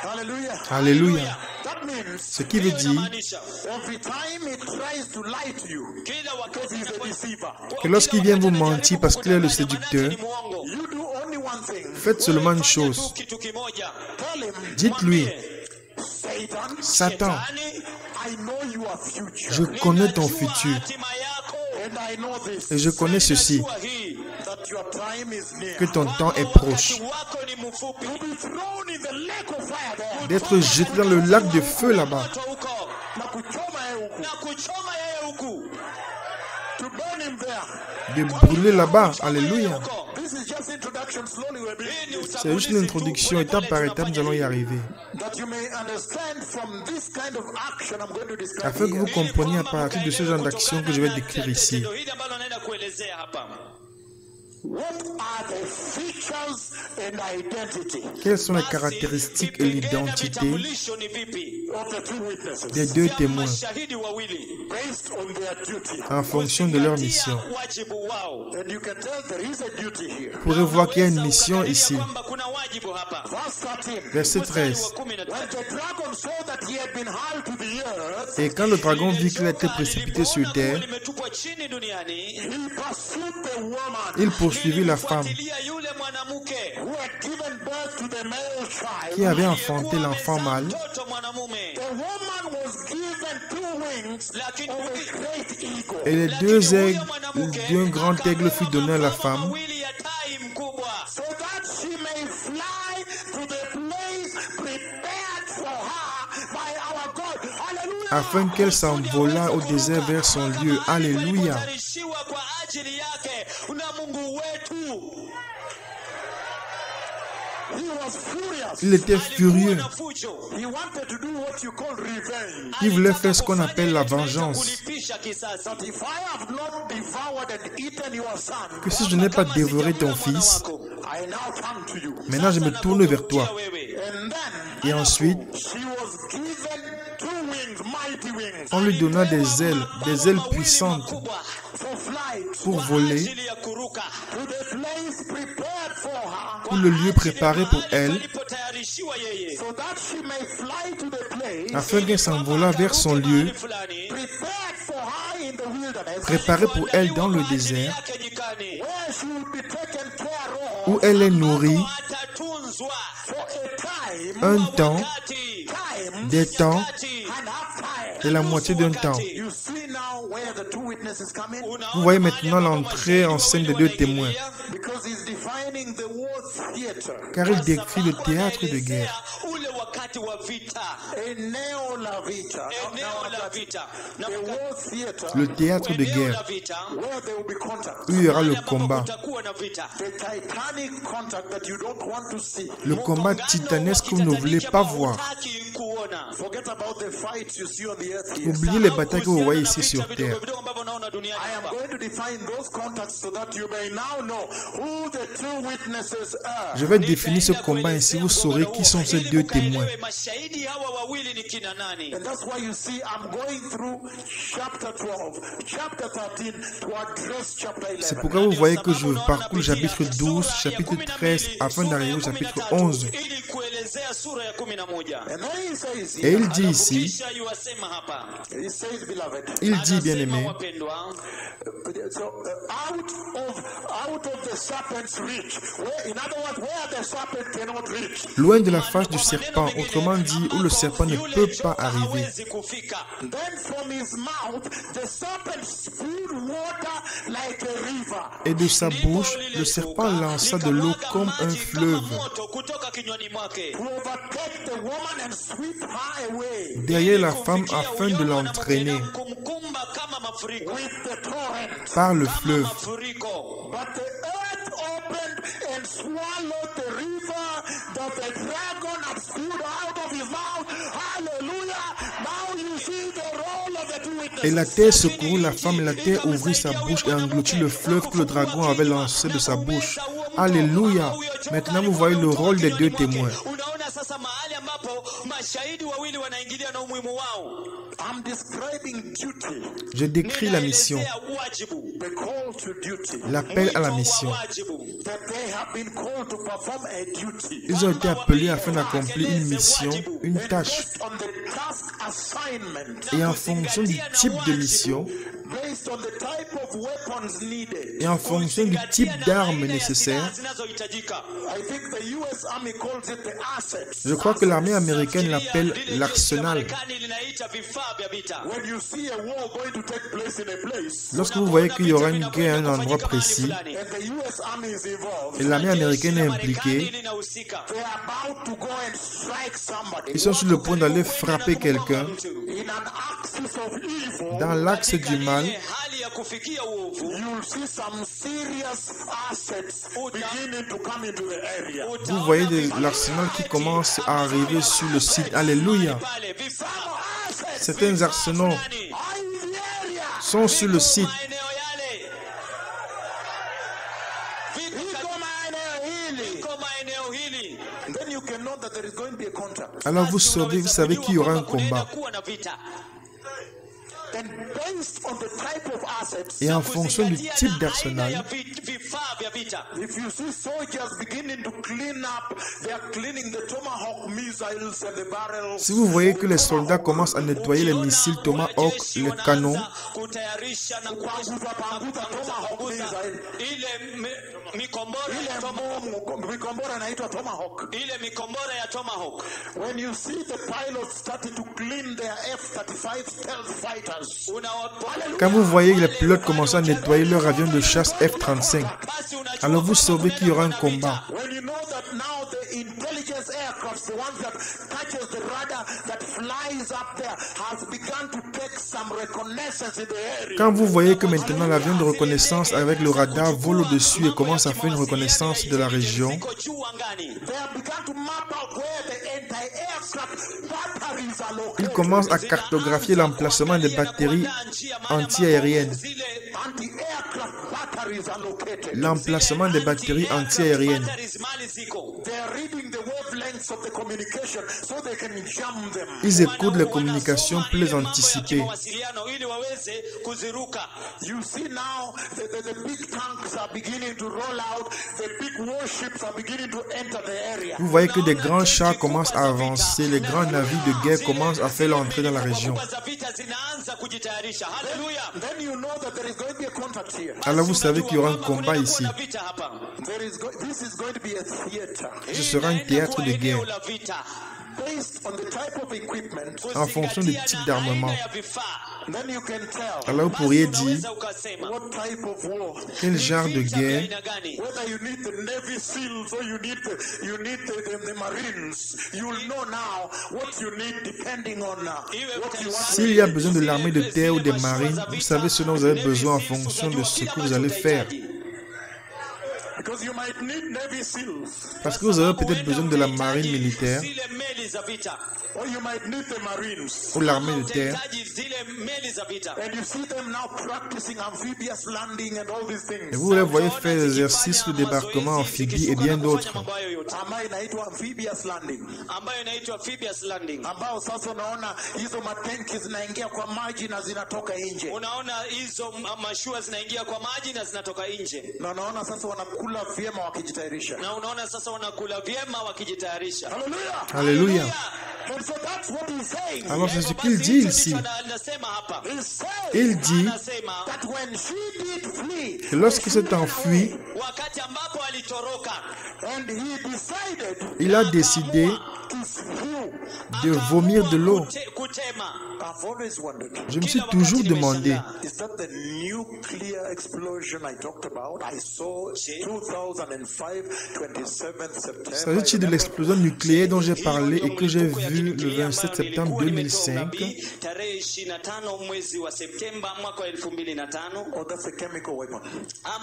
Hallelujah. Alléluia. That means Ce qui veut dire Inamaanisha, every time he tries to lie to you, kila because he's a wakati deceiver, que lorsqu'il vient vous mentir parce qu'il est le séducteur, ni muongo. you do only one thing. faites seulement une chose. Tu kitu kimoja. Tell him, Dites-lui, Satan, Satan, I know your future, je connais ton futur Hatima yako and I know this, et je connais ceci, kwa hii, that your time is near. que ton temps est proche, wako ni mfupi. To be thrown in the lake of fire there, d'être jeté dans le lac de feu là-bas, Moto huko na kuchoma yeye huku, na kuchoma yeye huku. to burn him there. de brûler là-bas. Alléluia. This is just introduction. Slowly we're beginning this. C'est juste une introduction, étape par étape, nous allons y arriver. That you may understand from this kind of action I'm going to describe Afin que here. vous compreniez à partir de ce genre d'action que je vais décrire ici. Tendo hili ambalo naenda kuelezea hapa. What are the features and identity Quelles sont les caractéristiques et l'identité Vitambulisho ni vipi? of the two witnesses des deux témoins Mashahidi wawili based on their duty? en fonction de leur mission? wajibu wao. And you can tell there is a duty here. Vous pourrez voir qu'il y a une mission ici. Kwamba kuna wajibu hapa. Verse 13. Verset 13. When the dragon saw that he had been hurled to the earth, Et quand le dragon vit qu'il a été précipité sur terre, limetupwa chini duniani, he pursued the woman il poursuivit la femme fuatilia yule mwanamke who had given birth to the male child. qui avait enfanté l'enfant mâle. mtoto mwanamume. The woman was given two wings Lakini of a great eagle. Et les deux aigles d'un grand aigle furent donnés à la femme mawili ya tai mkubwa, So that she may fly to the place prepared for her by our God. Hallelujah. afin qu'elle s'envolât au désert vers son lieu. Alléluia. Alitayarishiwa kwa ajili yake na Mungu wetu. He was furious. Il était furieux. Na fujo. He wanted to do what you call revenge. Il voulait faire ce qu'on appelle la vengeance. Kulipisha kisasi. That if I have not devoured and eaten your son, Que si je n'ai pas dévoré ton fils, I now come to you. maintenant je me tourne vers toi. Wewe. And then Et ensuite, she was given two wings, mighty wings, on lui donna des ailes puissantes for flight pour voler Ajili ya kuruka. to the place prepared for her, pour le lieu préparé pour elle, Alipotayarishiwa yeye. so that she may fly to the place afin qu'elle s'envolât vers son lieu Fulani. prepared for her in the wilderness, préparé pour elle dans le désert, Yake jikani. where she will be taken care of où elle est nourrie Atatunzwa for a time un temps, times, des temps and half time. et la moitié d'un temps. You see now where the two witnesses come in? Vous voyez maintenant l'entrée en scène des deux témoins, Because he's defining the war theater. car il décrit le théâtre de guerre. ule wakati wa vita, Eneo la vita. eneo la vita, na The war theater Le théâtre de eneo guerre, la vita, where there will be contact. où il y aura le ambapo combat. kutakuwa na vita. The titanic contact that you don't want to see. Le combat titanesque que vous ne voulez pas voir. Hutaki kuona. Forget about the fights you see on the earth here. Oubliez les batailles que vous voyez ici sur terre. Vidogo ambavyo unaona duniani I am hapa. going to define those contacts so that you may now know who the two witnesses are. Je vais définir ce combat ainsi vous saurez qui sont ces deux témoins. Mashahidi hawa wawili ni kina nani? And that's why you see I'm going through chapter 12, chapter 13 to address chapter 11. C'est pourquoi vous voyez que je parcours le chapitre 12, chapitre 13, afin d'arriver au chapitre 11. Ili kuelezea sura ya 11. And then he says Et here, il dit ici, Kisha yuasema hapa. he says, beloved, il dit bien Anasema, aimé, wapendwa, so out of the serpent's reach, where, in other words, where the serpent cannot reach, loin de la face du serpent, autrement dit, où le serpent ne peut pas arriver. hawezi kufika. then from his mouth the serpent spewed water like a river. Et de sa bouche, le serpent lança de l'eau comme un fleuve moto kutoka kinywani mwake. To overtake the woman and sweep her away derrière la femme afin de l'entraîner kumkumba kama mafuriko. with the torrent. par le fleuve. Mafuriko. But the earth opened and swallowed the river that the dragon had spewed out of his mouth. Hallelujah. Now you see the role of the two witnesses. Et la terre secourut la femme, et la terre ouvrit sa bouche et engloutit le fleuve que le dragon avait lancé de sa bouche. Alléluia. Maintenant vous voyez le rôle des deux témoins. Unaona sasa mahali ambapo mashahidi wawili wanaingilia na umuhimu wao. I'm describing duty, Je décris la mission, Ninaelezea wajibu. the call to duty. l'appel à la mission. Wajibu. That they have been called to perform a duty. Ils ont été appelés afin d'accomplir une mission, une tâche. Based on the task assignment, Et en fonction du type de mission, based on the type of weapons needed. et en fonction du type d'armes nécessaires, zinazohitajika. I think the US Army calls it the assets. je crois que l'armée américaine l'appelle l'arsenal. Marekani linaita vifaa vya vita. When you see a war going to take place in a place, Lorsque vous voyez qu'il y aura une guerre à un endroit précis, and the US Army is involved, et l'armée américaine est impliquée, Linahusika. they are about to go and strike somebody ils sont sur le point d'aller frapper quelqu'un in an axis of evil. dans l'axe du mal. Hali ya kufikia uovu. You'll see some serious assets beginning to come into the area. Vous voyez l'arsenal qui commence à arriver sur le site. Alléluia. Pale vifaa Assets Certains arsenaux are in the area. sont sur le site. maeneo yale. Iko maeneo hili. Viko maeneo hili. Then you can know that there is going to be a contact. Alors vous savez qu'il y aura un combat. Kuwa na vita. And based on the type of assets, Et en fonction du type d'arsenal, Vifaa vya vita. if you see soldiers beginning to clean up, they are cleaning the Tomahawk missiles and the barrels. si vous voyez que les soldats commencent à nettoyer les missiles Tomahawk, les canons, Kutayarisha na Panguza Tomahawk missile. ile mikombora Ile ya Tomahawk. bomu mikombora inaitwa Tomahawk. Ile mikombora ya Tomahawk. When you see the pilots starting to clean their F-35 stealth fighters, quand vous voyez les pilotes commencer à nettoyer leur avion de chasse F-35, alors vous savez qu'il y aura un combat. when you know that now the intelligence aircraft, the ones that touches the radar that flies up there, has begun to take some reconnaissance in the area. Quand vous voyez que maintenant l'avion de reconnaissance avec le radar vole au-dessus et commence à faire une reconnaissance de la région, Iko juu angani. They have begun to map out where the anti-aircraft batteries are located. il commence à cartographier l'emplacement des batteries anti-aériennes. Anti-aircraft batteries are located. L'emplacement des batteries anti-aériennes. They are reading the wavelengths of the communication so they can jam them. Ils écoutent les communications pour les anticiper. ili waweze kuziruka. You see now the big tanks are beginning to roll out. The big warships are beginning to enter the area. Vous voyez que des grands chars commencent à avancer, les grands navires de guerre commencent à faire l'entrée dans la région. Za vita zinaanza then you know that there is going to be a conflict here. Alors vous savez qu'il y aura un combat ici. This is going to be a theater. Ce sera un théâtre de guerre. Based on the type of equipment, En fonction du type d'armement. then you can tell Alors vous pourriez dire what type of war. quel genre de guerre, Whether you need the Navy SEALs or you need the Marines, you'll know now what you need depending on what you want. s'il y a besoin de l'armée de terre ou des marines, vous savez ce dont vous avez besoin en fonction de ce que vous allez faire. Because you might need Navy SEALs, Parce que vous avez peut-être besoin de la marine militaire or you might need the Marines. ou l'armée de terre. And you see them now practicing amphibious landing and all these things. Et vous les voyez faire l'exercice de débarquement amphibie et bien d'autres. Ambayo inaitwa amphibious landing. Ambao sasa unaona hizo matenki zinaingia kwa maji na zinatoka nje. Unaona hizo mashua zinaingia kwa maji na zinatoka nje. Na unaona sasa wanakula vyema wakijitayarisha. Na unaona sasa wanakula vyema wakijitayarisha. Hallelujah. Alléluia. And so that's what he's saying. Alors c'est ce qu'il dit ici. He's saying Il dit that when she did flee, que lorsqu'il s'est enfui, wakati ambapo alitoroka, and he decided il a décidé to spew. de vomir de l'eau. kutema. I've always wondered, Je me suis toujours demandé, is that the nuclear explosion I talked about? I saw 2005, 27th September. s'agit-il de l'explosion nucléaire dont j'ai parlé et que j'ai vu le 27 septembre 2005? Tarehe 25 mwezi wa Septemba mwaka wa 2005. Oh, that's a chemical weapon.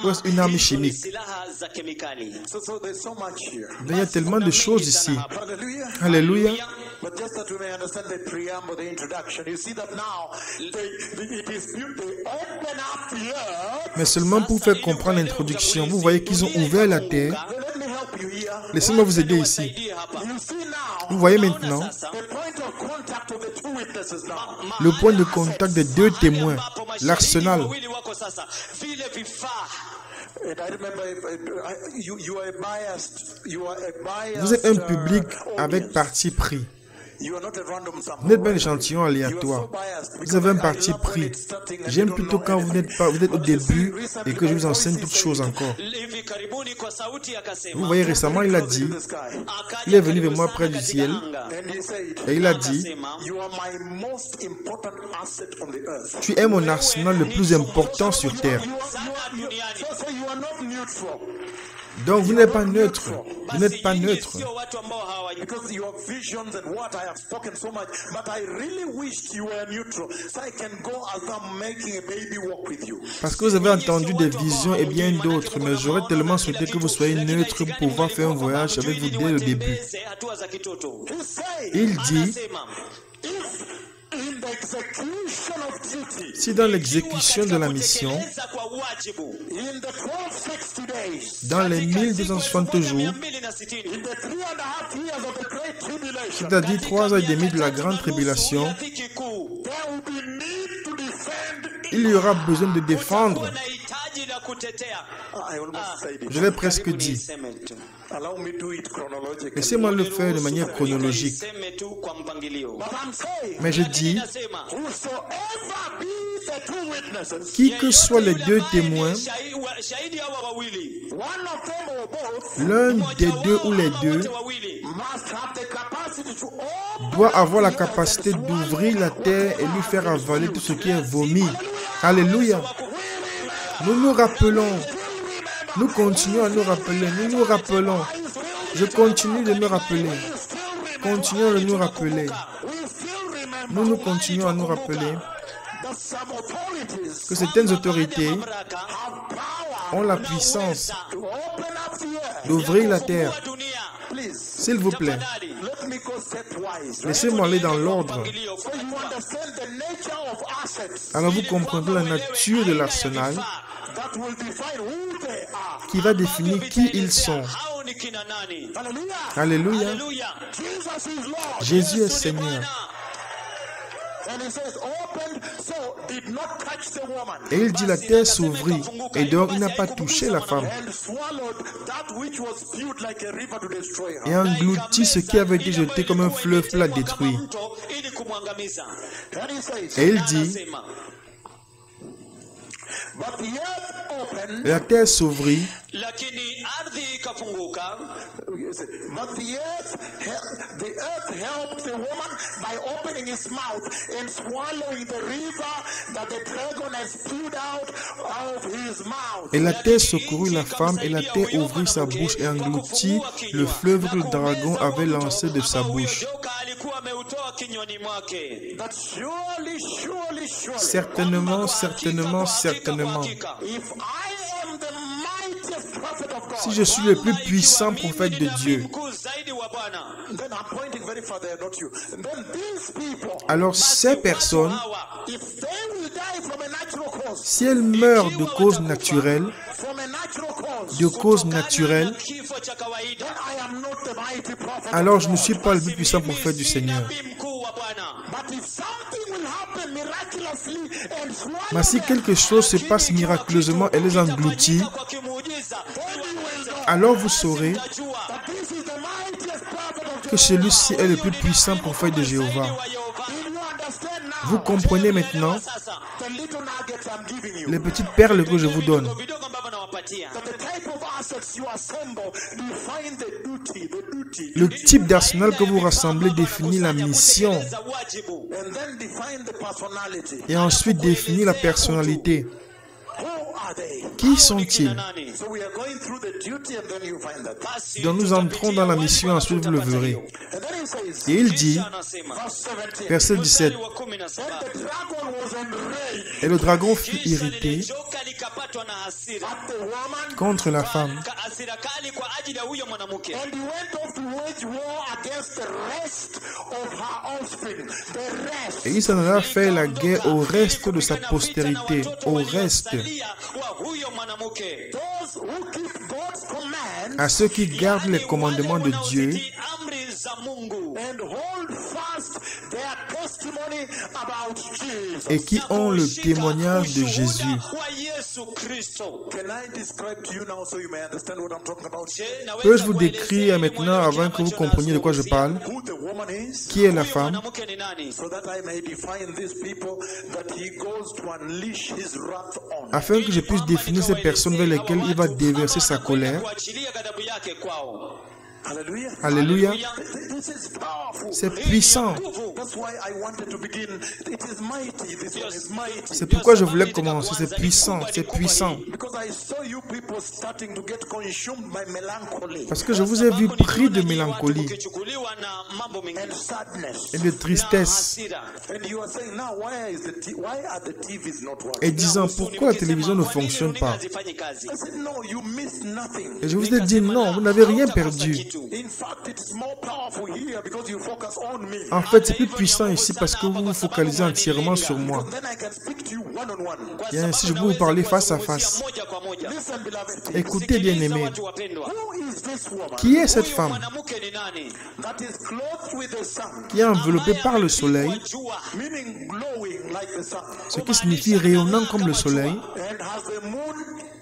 Ou est-ce une arme chimique? Silaha za kemikali. So there's so much here. Il y a tellement de choses ici. Hallelujah. Alléluia. But just that we may understand the preamble, the introduction, you see that now they open up the earth. Mais seulement pour faire comprendre l'introduction, vous voyez qu'ils ont ouvert la terre. Let me help you here. Laissez-moi vous aider ici. You see now Vous voyez maintenant the point of contact of the two witnesses now. le point de contact des deux témoins, l'arsenal. And I remember you are biased. Vous êtes un public avec parti pris. You are not a random sample. Vous n'êtes pas un échantillon aléatoire. Vous avez un parti pris. J'aime plutôt quand vous êtes au début et que je vous enseigne toutes choses encore. Vous voyez, récemment, il a dit, il est venu vers moi près du ciel et il a dit, tu es mon arsenal le plus important sur terre. Donc vous n'êtes pas neutre. Vous n'êtes pas neutre. Parce que vous avez entendu des visions et bien d'autres, mais j'aurais tellement souhaité que vous soyez neutre pour pouvoir faire un voyage avec vous dès le début. Il dit, si dans l'exécution de la mission, dans les 1260 jours, c'est-à-dire 3 ans et demi de la grande tribulation, il y aura besoin de défendre. Je l'ai presque dit. Laissez-moi le faire de manière chronologique. Mais je dis, qui que soient les deux témoins, l'un des deux ou les deux doit avoir la capacité d'ouvrir la terre et lui faire avaler tout ce qui est vomi. Alléluia. Nous nous rappelons. Nous continuons à nous rappeler. Nous nous rappelons. Je continue de me rappeler. Continuons de nous rappeler. Nous continuons à nous rappeler que certaines autorités ont la puissance d'ouvrir la terre. S'il vous plaît, laissez-moi aller dans l'ordre. Alors vous comprenez la nature de l'arsenal qui va définir qui ils sont. Alléluia. Jésus est Seigneur. Et il dit la terre s'ouvrit et donc il n'a pas touché la femme et engloutit ce qui avait été jeté comme un fleuve pour la détruire. kumwangamiza. And he says, Et il Na dit, anasema, but the earth opened, la terre s'ouvrit, lakini ardhi ikafunguka, but the earth helped the woman by opening his mouth and swallowing the river that the dragon had spewed out of his mouth. et la terre secourut la femme, et la terre ouvrit sa bouche et engloutit le fleuve que le dragon avait lancé de sa bouche. joka alikuwa ameutoa kinywani mwake. That surely, surely, surely, Certainement, certainement, certainement. if I am the mightiest prophet of God, Si je suis le plus puissant prophète de Dieu, mkuu zaidi wa Bwana, then I'm pointing very far there, not you. And then these people, alors ces personnes, if they will die from a natural cause, si elles meurent de cause naturelle, from a natural cause, de cause naturelle, kifo cha kawaida, then I am not the mighty prophet. alors je ne suis pas le plus puissant prophète du Seigneur. nabii mkuu wa Bwana. But if something will happen miraculously and swallow Mais si quelque chose se passe miraculeusement et les engloutit, Kwa kimuujiza, alors vous saurez that this is the mightiest prophet of que celui-ci est le plus puissant prophèt de Jéhovah. wa Yehova. Do you understand now? Vous comprenez maintenant Sasa, The little nuggets I'm giving you. les petites perles que je vous donne. vidogo ambavyo nawapatia. That the type of assets you assemble define the duty, Le type d'arsenal que vous rassemblez définit la mission Za wajibu. and then define the personality. et ensuite définit la personnalité. Who are they? Qui sont-ils? Nani? So we are going through the duty and then you find that. Basi, Donc nous entrons dans la mission, ensuite vous le verrez. And then he says, Et il dit, anasema, verse 17, verset 17, wa 17, the dragon was enraged et le dragon fut kisha irrité lile joka likapatwa na hasira, at the woman, contre la femme, hasira kali kwa ajili ya huyo mwanamke, and he went off to wage war against the rest of her offspring. The rest. et il s'en alla faire la guerre au reste de sa postérité, au reste, wa huyo mwanamke, Those who keep God's commands à ceux qui gardent les commandements de Dieu amri za Mungu and hold fast their testimony about Jesus. et qui ont le témoignage de Jésus. wa Yesu Kristo. Can I describe to you now so you may understand what I'm talking about? Peux-je vous décrire maintenant avant que vous compreniez de quoi je parle? Who the woman is, Qui est la femme? Mwanamke ni nani? so that I may define these people that he goes to unleash his wrath on. Afin que je puisse définir ces personnes vers lesquelles il va déverser sa colère. Kuachilia ghadhabu yake kwao. Hallelujah. Alléluia. This is powerful. C'est puissant. That's why I wanted to begin. It is mighty. This one is mighty. C'est pourquoi je voulais commencer. C'est puissant. C'est puissant. Because I saw you people starting to get consumed by melancholy Parce que je vous ai vu pris de mélancolie Ukichukuliwa na mambo mengine. and sadness. et de tristesse Hasira. And you are saying now, why are the TVs not working? et disant pourquoi la télévision ne fonctionne pas. Hazifanyi kazi. I said, no, you missed nothing. Et je vous ai dit non, vous n'avez rien perdu. In fact, it's more powerful here because you focus on me. En fait, c'est plus puissant ici parce que vous vous focalisez entièrement sur moi. Then I can speak to you one on one. Et ainsi, je peux vous parler face à face. Moja kwa moja. Listen, beloved. Écoutez, bien-aimés, Watu wapendwa. Who is this woman qui est cette femme Mwanamke ni nani? that is clothed with the sun, qui est enveloppée par le soleil, Jua. meaning glowing like the sun, ce qui signifie rayonnant comme le soleil, and has the moon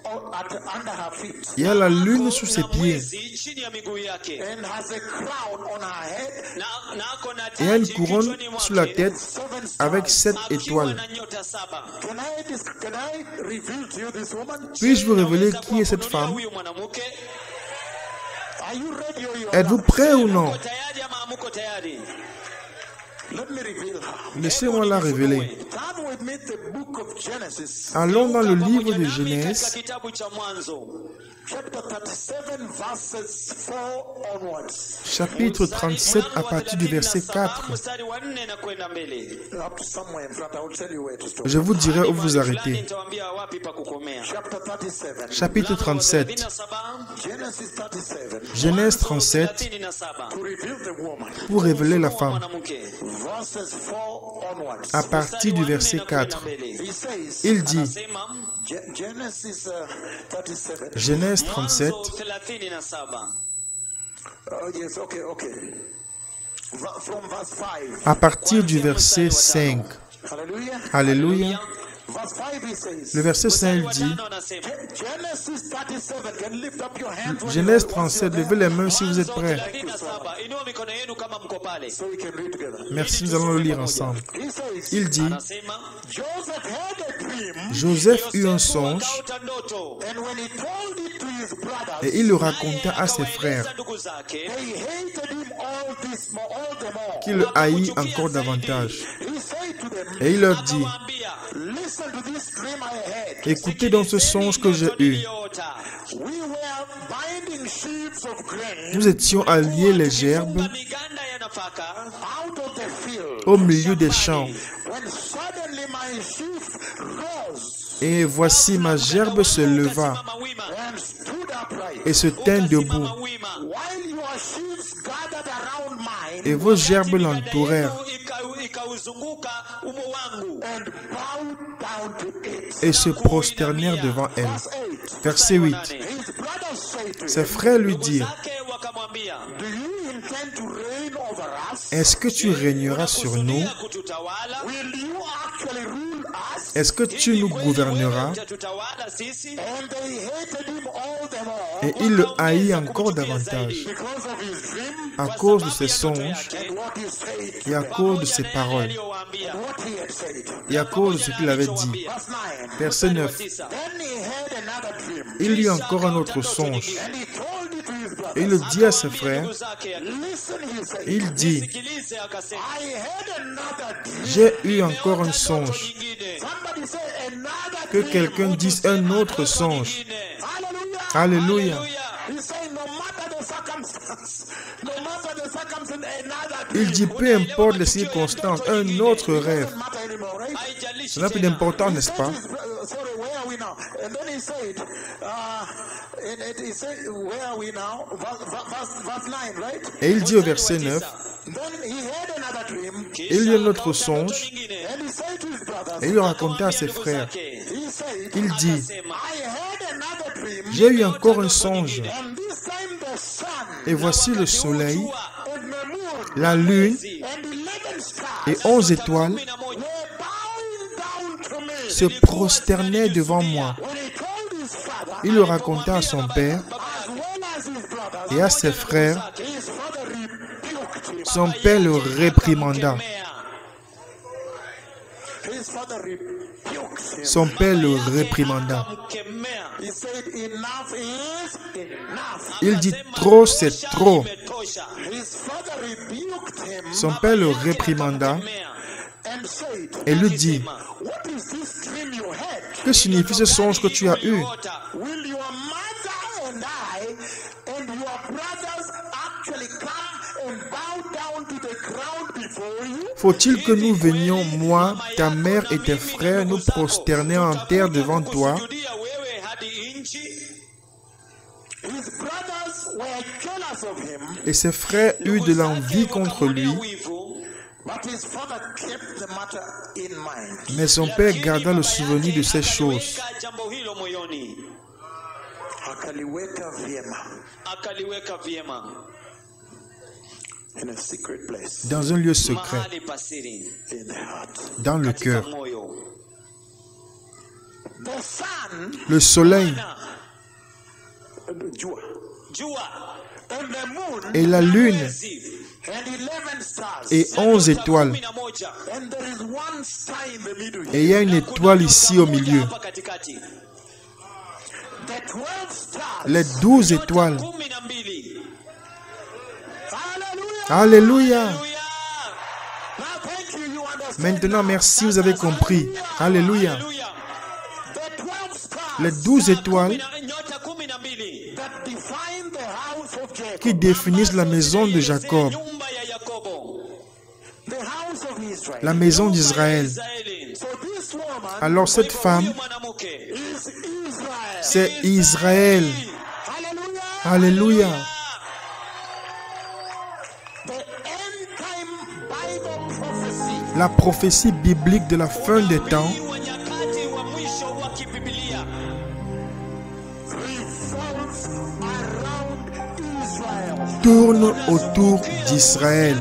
under her feet, et a la lune sous ses Na pieds, mwezi chini ya miguu yake. and has a crown on her head, Na ako na et a une taji couronne kichwani mwake, sur la tête seven stars. avec 7 akiwa étoiles. na nyota 7. Can I reveal to you this woman? Puis-je vous révéler qui est cette femme? Huyu mwanamke, Are you ready or you are Êtes-vous not? prêts ou non? uko tayari ama hamuko tayari? Let me reveal her. Laissez-moi la révéler. Turn with me the book of Genesis, Allons dans le livre de Pamoja nami Genèse, katika kitabu cha Mwanzo, chapter 37, verses 4 onwards. chapitre 37 à partir du verset 4. mstari wa 4 na kwenda mbele. Up to somewhere in front, I will tell you where to stop. Je vous dirai où vous Fulani arrêtez. nitawaambia wapi pa kukomea. Chapter 37. Chapitre 37. 37, Genesis 37. Genèse 37 37, To reveal the woman. pour révéler la femme. mwanamke. Verses 4 onwards. À partir du verset 4. He says, Il dit, Anasema, Genesis 37. Genèse 37, Mwanzo 37. Oh, yes, okay. From verse 5. à partir du verset 5. Hallelujah. Alléluia. Verse 5 he says, Le verset 5 il dit, Anasema, Genesis 37, can you lift up your hands when Genèse you are- once 37, you're levez there? les mains si vous êtes prêts. 37, inua mikono yenu kama mko pale. So we can read together. Merci, nous allons le lire ensemble. He says, Il dit, Anasema, Joseph had a dream, Joseph eut un songe akaota ndoto. and when he told it to his brothers, et il le raconta à ses frères, Akawaeleza ndugu zake, they hated him all the more. qui le haït encore davantage. He said to them, Et il leur dit, akawaambia, listen to this dream I had. écoutez donc ce songe que j'ai eu. niliyoota. We were binding sheaves of grain Nous étions à lier les gerbes Funga miganda ya nafaka out of the field, au milieu des champs. when suddenly my sheaf rose Et voici ma gerbe se leva Simama wima. and stood upright, et se tint debout. Simama wima. while your sheaves gathered around mine Et vos gerbes l'entourèrent Ikauzunguka umo wangu. and bowed down to it. et se prosternèrent devant elle. Verse 8. Verset 8. His brothers say to Ses him, frères lui dirent, Zake wakamwambia, do you intend to reign over us? est-ce que tu régneras sur nous? "Kusudia kututawala? Will you actually rule us? Est-ce que tu nous gouverneras? Utatutawala sisi?" And they hated him all the more Et il le haït encore davantage because of his dream à cause de ses songes and what he said, et à cause de ses paroles Aliyowaambia. what he had said. et à cause de ce qu'il avait dit. Verse 9. Verset 9. Then he had another dream, Il eut encore un autre songe and he told it to his brothers. et il le dit à ses frères. Ndugu zake, Listen, he said, Il dit, sikilize, akasema, I had another dream. j'ai eu encore un songe. nyingine, Somebody say another Que dream. quelqu'un dise un autre songe. nyingine. Hallelujah. Alléluia. He said, no matter the circumstance, no matter the circumstance, another Il dream. dit, peu importe les circonstances, un autre rêve. Doesn't matter anymore, right? Haijalishi Ça n'a plus tena. d'importance, n'est-ce pas? Sorry, where are we now? And then he said, and he said, where are we now? Verse 9, right? Et il dit au verset 9, Then he had another dream, il eut un autre songe and he said to his brothers, et il le raconta à ses frères. he said, Il dit, I had another dream, j'ai eu encore un songe and this time the sun et voici le soleil, and the moon la lune and 11 stars et 11 étoiles were bowing down to me. se prosternaient devant moi. When he told his father, Il le raconta à son père as well as his brothers, et à ses frères. his father rebuked him. Son père le réprimanda. His father rebuked him. Son père le réprimanda. Akamkemea. He said, enough is enough. Il dit, trop, c'est trop. Imetosha. His father rebuked him Son père le réprimanda and said, et lui dit, what is this dream you had? que signifie ce songe que tu as eu? Will your mother and I and your brothers actually come and bow down to the ground before you? Faut-il que nous venions, moi, ta mère et tes frères, nous prosterner en terre devant toi? Kusujudia wewe hadi nchi. His brothers were jealous of him, Et ses frères eurent de l'envie contre lui, but his father kept the matter in mind. mais son père garda le souvenir de ces choses. Akaliweka jambo hilo moyoni, Akaliweka vyema akaliweka vyema in a secret place Dans un lieu secret, mahali pasiri in the heart. dans le katika cœur. moyo. The sun Le soleil and the jua Jua and the moon et la lune mwezi and 11 stars. et 11 étoiles. 11. And there is one star in the middle Et here. il y a une étoile ici au milieu. Hapa katikati. The 12 stars. Les 12 étoiles. 12. Hallelujah. Alléluia. Hallelujah. Now thank you. You understand. Maintenant, merci, vous avez compris. Alléluia. Hallelujah. The 12 stars Les 12 étoiles Nyota 12 that define the house of Jacob. qui définissent la maison de Jacob, nyumba ya Yakobo, The house of Israel. la maison d'Israël. Israeli. So this woman Alors cette femme, Huyu mwanamke is Israel. c'est Israël. Hallelujah. Alléluia. The end time Bible prophecy La prophétie biblique de la fin des temps wa nyakati wa mwisho wa kibibilia revolves around Israel. tourne autour d'Israël.